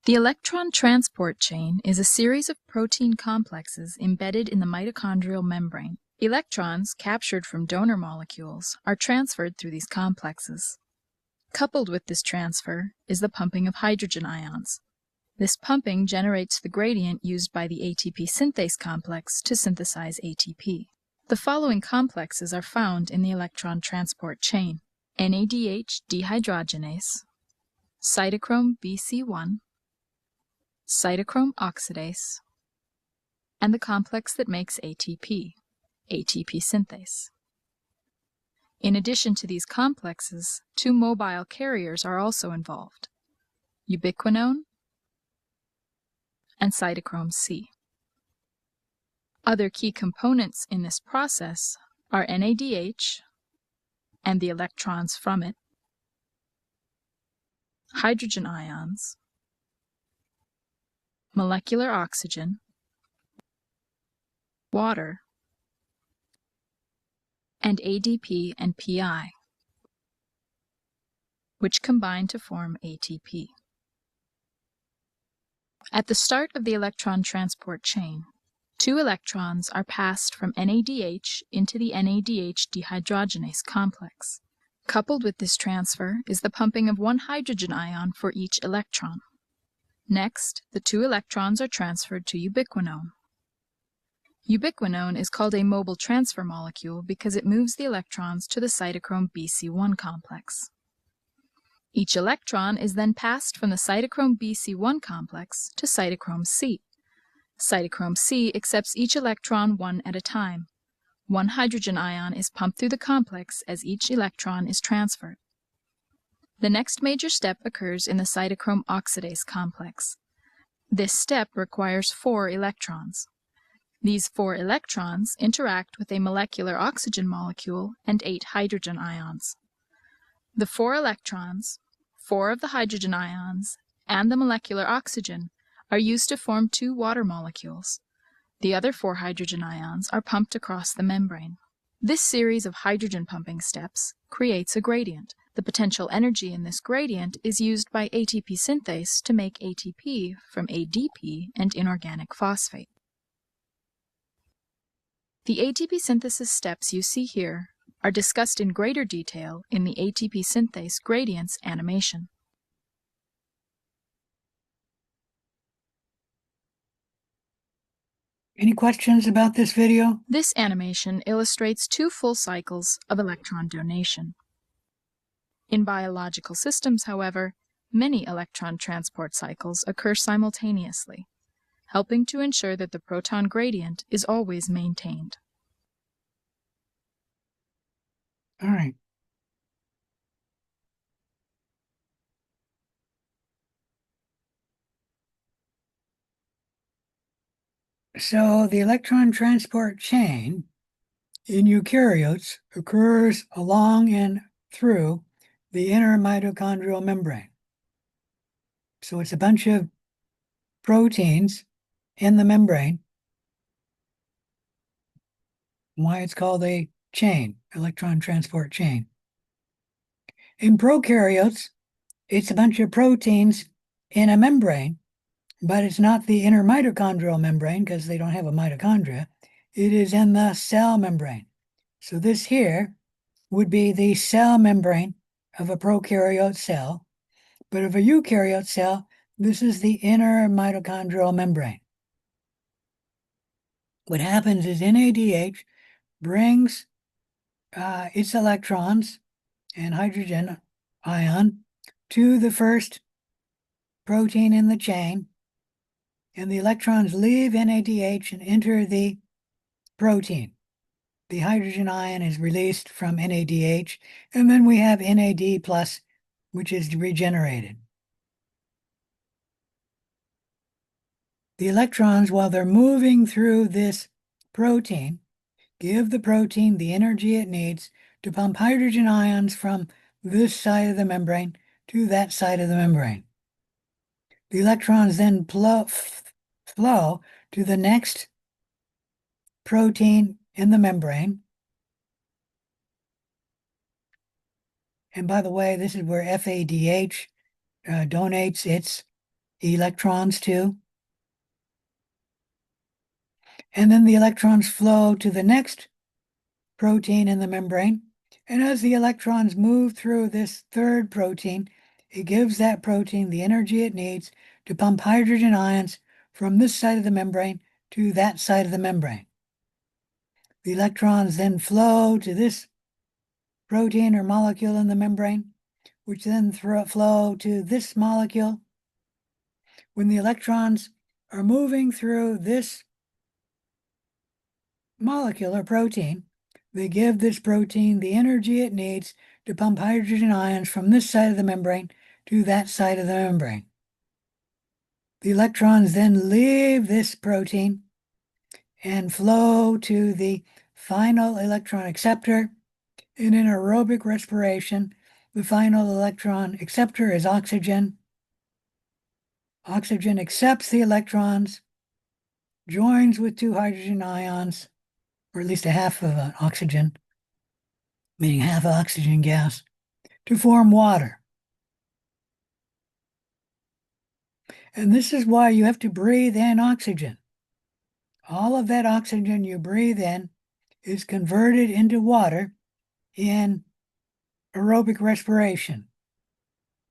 The electron transport chain is a series of protein complexes embedded in the mitochondrial membrane. Electrons captured from donor molecules are transferred through these complexes. Coupled with this transfer is the pumping of hydrogen ions. This pumping generates the gradient used by the ATP synthase complex to synthesize ATP. The following complexes are found in the electron transport chain: NADH dehydrogenase, cytochrome BC1, cytochrome oxidase, and the complex that makes ATP, ATP synthase. In addition to these complexes, two mobile carriers are also involved: ubiquinone and cytochrome C. Other key components in this process are NADH and the electrons from it, hydrogen ions, molecular oxygen, water, and ADP and PI, which combine to form ATP. At the start of the electron transport chain, two electrons are passed from NADH into the NADH dehydrogenase complex. Coupled with this transfer is the pumping of one hydrogen ion for each electron. Next, the two electrons are transferred to ubiquinone. Ubiquinone is called a mobile transfer molecule because it moves the electrons to the cytochrome BC1 complex. Each electron is then passed from the cytochrome BC1 complex to cytochrome C. Cytochrome C accepts each electron one at a time. One hydrogen ion is pumped through the complex as each electron is transferred. The next major step occurs in the cytochrome oxidase complex. This step requires 4 electrons. These 4 electrons interact with a molecular oxygen molecule and 8 hydrogen ions. The 4 electrons, 4 of the hydrogen ions, and the molecular oxygen are used to form 2 water molecules. The other 4 hydrogen ions are pumped across the membrane. This series of hydrogen pumping steps creates a gradient. The potential energy in this gradient is used by ATP synthase to make ATP from ADP and inorganic phosphate. The ATP synthesis steps you see here are discussed in greater detail in the ATP synthase gradients animation. Any questions about this video? This animation illustrates 2 full cycles of electron donation. In biological systems, however, many electron transport cycles occur simultaneously, helping to ensure that the proton gradient is always maintained. All right. So the electron transport chain in eukaryotes occurs along and through the inner mitochondrial membrane. So it's a bunch of proteins in the membrane. Why it's called a chain, electron transport chain. In prokaryotes, it's a bunch of proteins in a membrane, but it's not the inner mitochondrial membrane because they don't have a mitochondria. It is in the cell membrane. So this here would be the cell membrane of a prokaryote cell, but of a eukaryote cell, this is the inner mitochondrial membrane. What happens is NADH brings its electrons and hydrogen ion to the first protein in the chain, and the electrons leave NADH and enter the protein. The hydrogen ion is released from NADH, and then we have NAD+, which is regenerated. The electrons, while they're moving through this protein, give the protein the energy it needs to pump hydrogen ions from this side of the membrane to that side of the membrane. The electrons then flow to the next protein in the membrane. And by the way, this is where FADH donates its electrons to. And then the electrons flow to the next protein in the membrane. And as the electrons move through this third protein, it gives that protein the energy it needs to pump hydrogen ions from this side of the membrane to that side of the membrane. The electrons then flow to this protein or molecule in the membrane, which then flow to this molecule. When the electrons are moving through this molecule or protein, they give this protein the energy it needs to pump hydrogen ions from this side of the membrane to that side of the membrane. The electrons then leave this protein and flow to the final electron acceptor. And in aerobic respiration, the final electron acceptor is oxygen. Oxygen accepts the electrons, joins with two hydrogen ions, or at least a half of an oxygen, meaning half oxygen gas, to form water. And this is why you have to breathe in oxygen. All of that oxygen you breathe in is converted into water in aerobic respiration.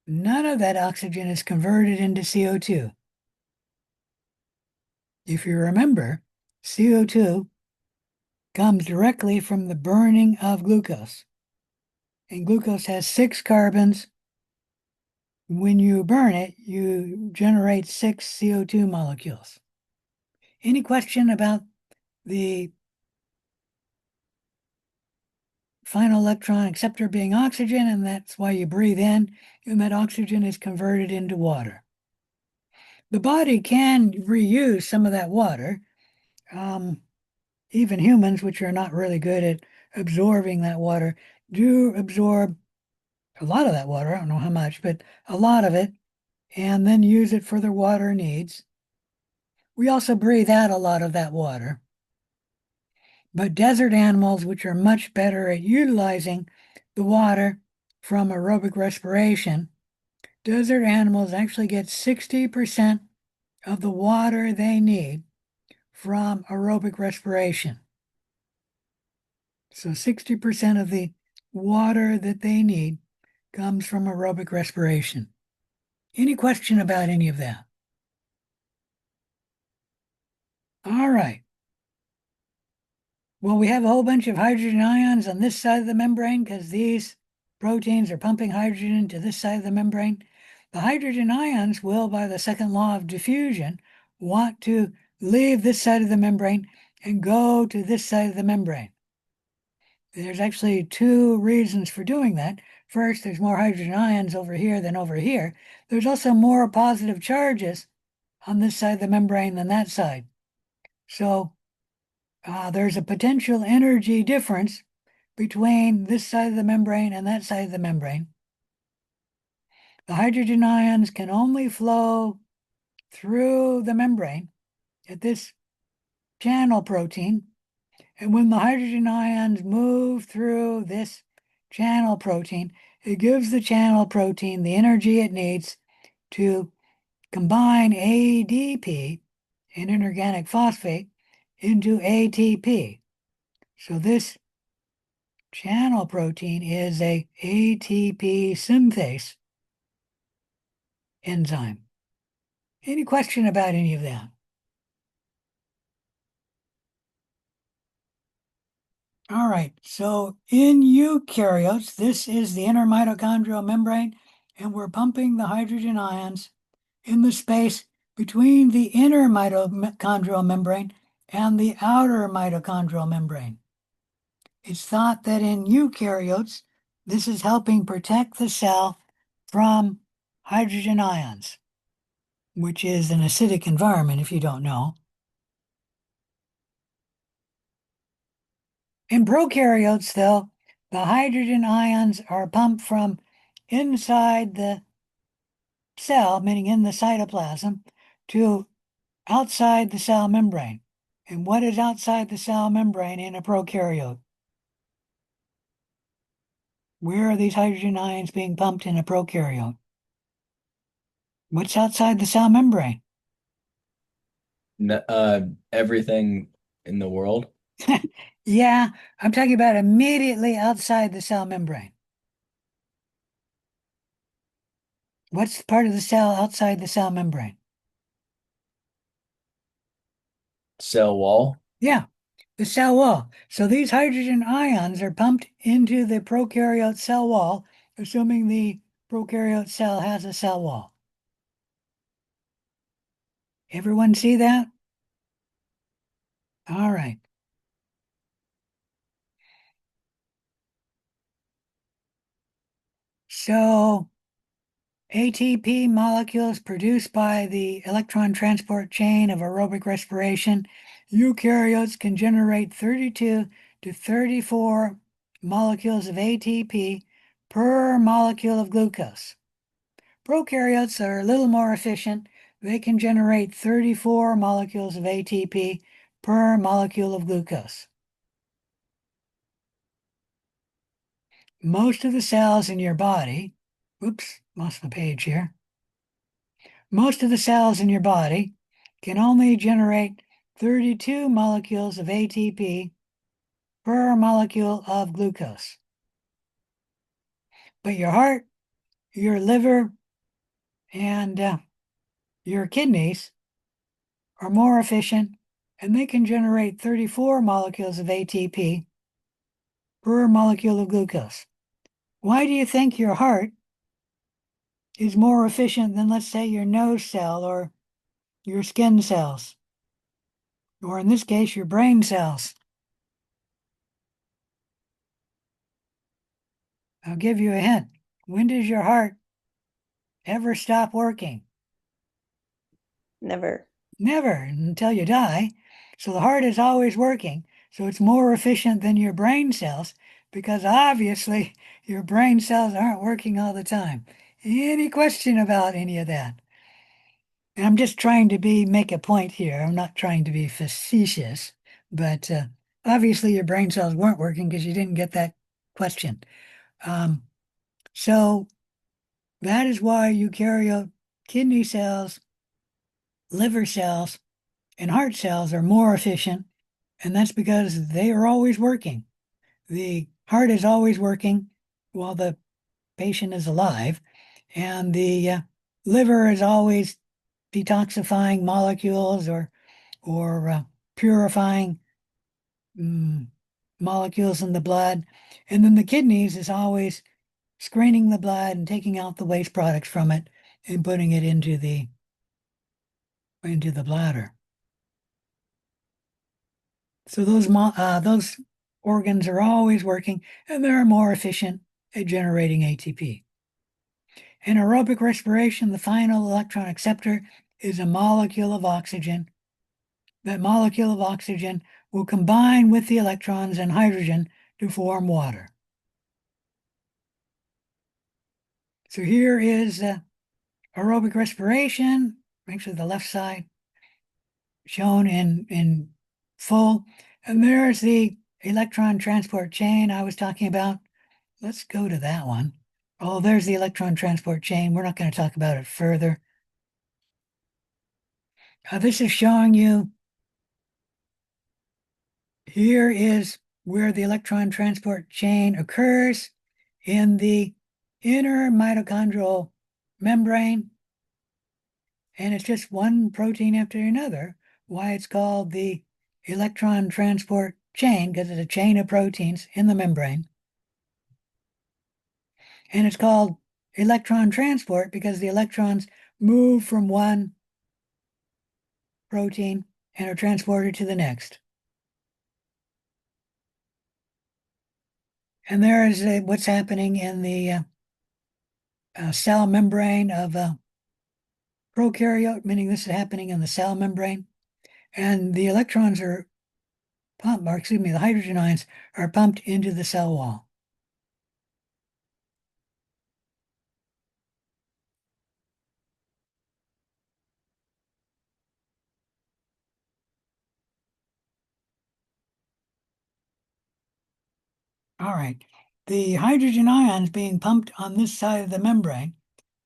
None of that oxygen is converted into CO2. If you remember, CO2 comes directly from the burning of glucose. And glucose has 6 carbons. When you burn it, you generate 6 CO2 molecules. Any question about the final electron acceptor being oxygen, and that's why you breathe in, and that oxygen is converted into water? The body can reuse some of that water. Even humans, which are not really good at absorbing that water, do absorb a lot of that water. I don't know how much, but a lot of it, and then use it for their water needs. We also breathe out a lot of that water. But desert animals, which are much better at utilizing the water from aerobic respiration, desert animals actually get 60% of the water they need from aerobic respiration. So 60% of the water that they need comes from aerobic respiration. Any question about any of that? All right. Well, we have a whole bunch of hydrogen ions on this side of the membrane because these proteins are pumping hydrogen to this side of the membrane. The hydrogen ions will, by the second law of diffusion, want to leave this side of the membrane and go to this side of the membrane. There's actually 2 reasons for doing that. First, there's more hydrogen ions over here than over here. There's also more positive charges on this side of the membrane than that side. So there's a potential energy difference between this side of the membrane and that side of the membrane. The hydrogen ions can only flow through the membrane at this channel protein. And when the hydrogen ions move through this channel protein, it gives the channel protein the energy it needs to combine ADP, an inorganic phosphate, into ATP. So this channel protein is a ATP synthase enzyme. Any question about any of that? All right, so in eukaryotes, this is the inner mitochondrial membrane, and we're pumping the hydrogen ions in the space between the inner mitochondrial membrane and the outer mitochondrial membrane. It's thought that in eukaryotes, this is helping protect the cell from hydrogen ions, which is an acidic environment if you don't know. In prokaryotes, though, the hydrogen ions are pumped from inside the cell, meaning in the cytoplasm, to outside the cell membrane. And what is outside the cell membrane in a prokaryote? Where are these hydrogen ions being pumped in a prokaryote? What's outside the cell membrane? Everything in the world. Yeah, I'm talking about immediately outside the cell membrane. What's the part of the cell outside the cell membrane? Cell wall. Yeah, the cell wall. So these hydrogen ions are pumped into the prokaryote cell wall, assuming the prokaryote cell has a cell wall. Everyone see that? All right. So ATP molecules produced by the electron transport chain of aerobic respiration. Eukaryotes can generate 32 to 34 molecules of ATP per molecule of glucose. Prokaryotes are a little more efficient. They can generate 34 molecules of ATP per molecule of glucose. Most of the cells in your body, oops, lost my page here. Most of the cells in your body can only generate 32 molecules of ATP per molecule of glucose. But your heart, your liver, and your kidneys are more efficient, and they can generate 34 molecules of ATP per molecule of glucose. Why do you think your heart is more efficient than, let's say, your nose cell or your skin cells, or in this case, your brain cells? I'll give you a hint. When does your heart ever stop working? Never. Never, until you die. So the heart is always working. So it's more efficient than your brain cells because obviously your brain cells aren't working all the time. Any question about any of that? And I'm just trying to make a point here. I'm not trying to be facetious, but obviously your brain cells weren't working because you didn't get that question. So that is why eukaryote kidney cells, liver cells, and heart cells are more efficient, and that's because they are always working. The heart is always working while the patient is alive, and the liver is always detoxifying molecules or purifying molecules in the blood, and then the kidneys is always screening the blood and taking out the waste products from it and putting it into the bladder. So those organs are always working, and they're more efficient at generating ATP. In aerobic respiration, the final electron acceptor is a molecule of oxygen. That molecule of oxygen will combine with the electrons and hydrogen to form water. So here is aerobic respiration, actually the left side shown in full. And there's the electron transport chain I was talking about. Let's go to that one. Oh, there's the electron transport chain. We're not going to talk about it further. This is showing you here is where the electron transport chain occurs in the inner mitochondrial membrane. And it's just one protein after another. Why it's called the electron transport chain, because it's a chain of proteins in the membrane. And it's called electron transport because the electrons move from one protein and are transported to the next. And there is what's happening in the cell membrane of a prokaryote, meaning this is happening in the cell membrane. And the electrons are pumped, or excuse me, the hydrogen ions are pumped into the cell wall. All right. The hydrogen ions being pumped on this side of the membrane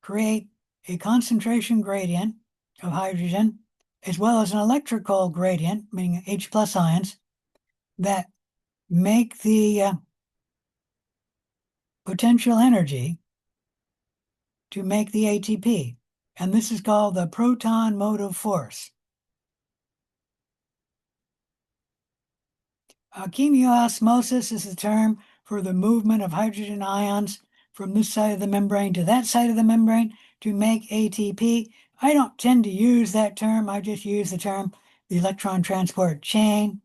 create a concentration gradient of hydrogen, as well as an electrical gradient, meaning H plus ions, that make the potential energy to make the ATP. And this is called the proton motive force. Chemiosmosis is the term for the movement of hydrogen ions from this side of the membrane to that side of the membrane to make ATP. I don't tend to use that term. I just use the term the electron transport chain.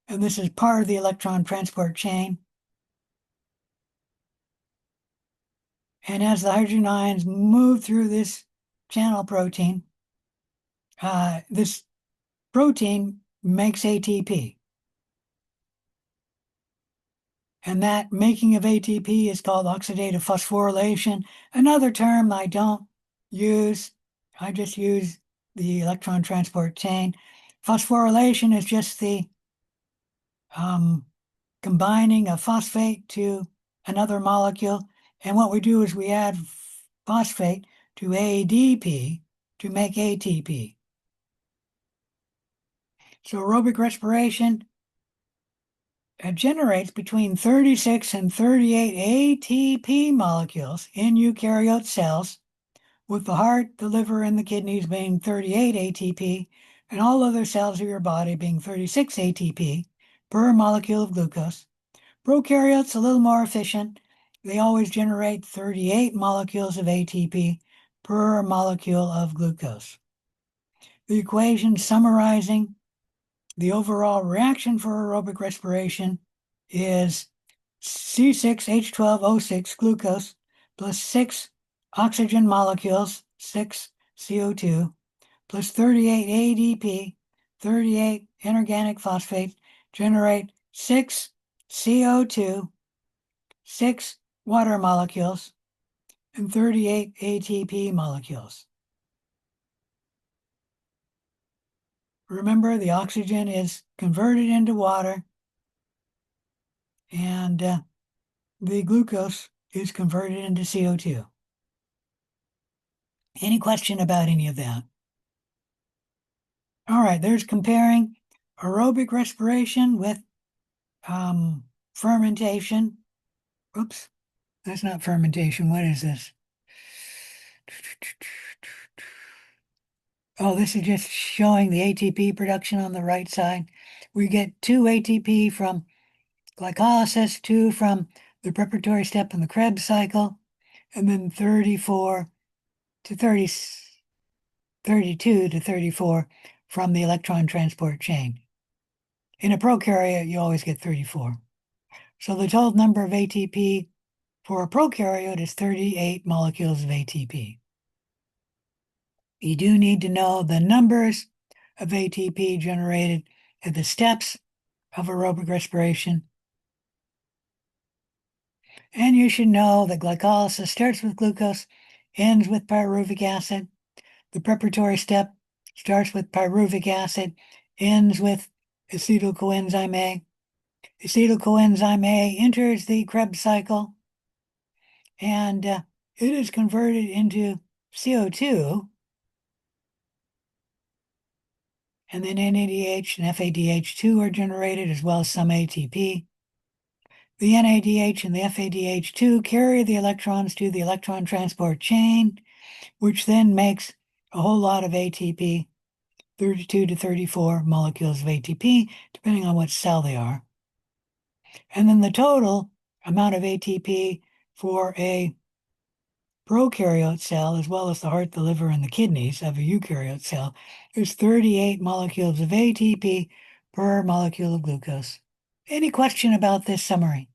And this is part of the electron transport chain. And as the hydrogen ions move through this channel protein, this protein makes ATP. And that making of ATP is called oxidative phosphorylation. Another term I don't use, I just use the electron transport chain. Phosphorylation is just the combining a phosphate to another molecule. And what we do is we add phosphate to ADP to make ATP. So aerobic respiration generates between 36 and 38 ATP molecules in eukaryote cells, with the heart, the liver, and the kidneys being 38 ATP, and all other cells of your body being 36 ATP per molecule of glucose. Prokaryotes a little more efficient. They always generate 38 molecules of ATP per molecule of glucose. The equation summarizing the overall reaction for aerobic respiration is C6H12O6 glucose plus 6 oxygen molecules, 6 CO2, plus 38 ADP, 38 inorganic phosphates generate 6 CO2, 6 water molecules, and 38 ATP molecules. Remember, the oxygen is converted into water, and the glucose is converted into CO2. Any question about any of that? All right, there's comparing aerobic respiration with fermentation. Oops, that's not fermentation. What is this? Oh, this is just showing the ATP production on the right side. We get 2 ATP from glycolysis, 2 from the preparatory step in the Krebs cycle, and then 34 to 30, 32 to 34 from the electron transport chain. In a prokaryote, you always get 34. So the total number of ATP for a prokaryote is 38 molecules of ATP. You do need to know the numbers of ATP generated at the steps of aerobic respiration. And you should know that glycolysis starts with glucose, ends with pyruvic acid. The preparatory step starts with pyruvic acid, ends with acetyl coenzyme A. Acetyl coenzyme A enters the Krebs cycle, and it is converted into CO2, and then NADH and FADH2 are generated, as well as some ATP. The NADH and the FADH2 carry the electrons to the electron transport chain, which then makes a whole lot of ATP, 32 to 34 molecules of ATP, depending on what cell they are. And then the total amount of ATP for a prokaryote cell, as well as the heart, the liver, and the kidneys of a eukaryote cell, is 38 molecules of ATP per molecule of glucose. Any question about this summary?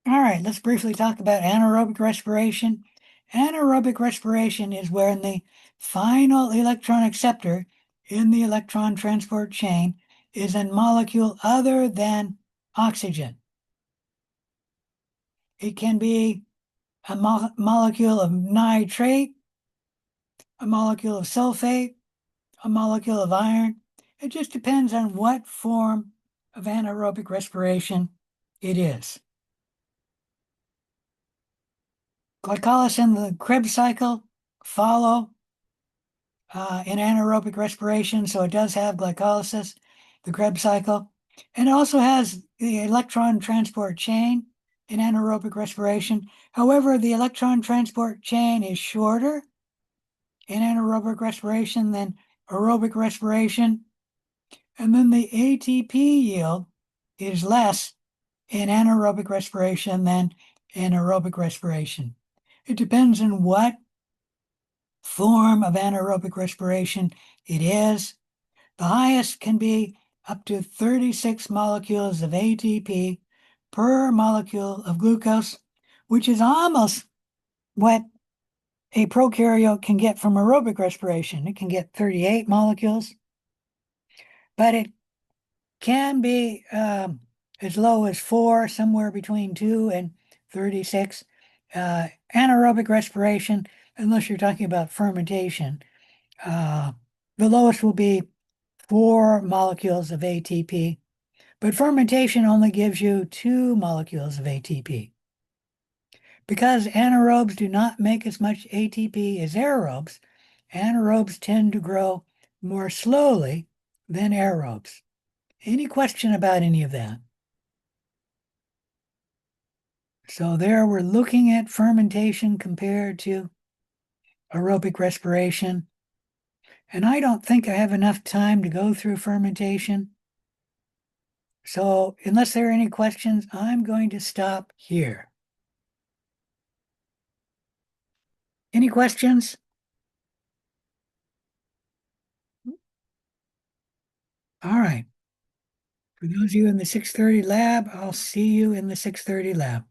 All right, let's briefly talk about anaerobic respiration. Anaerobic respiration is when the final electron acceptor in the electron transport chain is a molecule other than oxygen. It can be a molecule of nitrate, a molecule of sulfate, a molecule of iron. It just depends on what form of anaerobic respiration it is. Glycolysis and the Krebs cycle follow in anaerobic respiration, so it does have glycolysis, the Krebs cycle, and it also has the electron transport chain in anaerobic respiration. However, the electron transport chain is shorter in anaerobic respiration than aerobic respiration, and then the ATP yield is less in anaerobic respiration than in aerobic respiration. It depends on what form of anaerobic respiration it is. The highest can be up to 36 molecules of ATP per molecule of glucose, which is almost what a prokaryote can get from aerobic respiration. It can get 38 molecules, but it can be as low as 4, somewhere between 2 and 36. Anaerobic respiration, unless you're talking about fermentation, the lowest will be 4 molecules of ATP, but fermentation only gives you 2 molecules of ATP. Because anaerobes do not make as much ATP as aerobes, anaerobes tend to grow more slowly than aerobes. Any question about any of that? So there we're looking at fermentation compared to aerobic respiration. And I don't think I have enough time to go through fermentation. So unless there are any questions, I'm going to stop here. Any questions? All right. For those of you in the 6:30 lab, I'll see you in the 6:30 lab.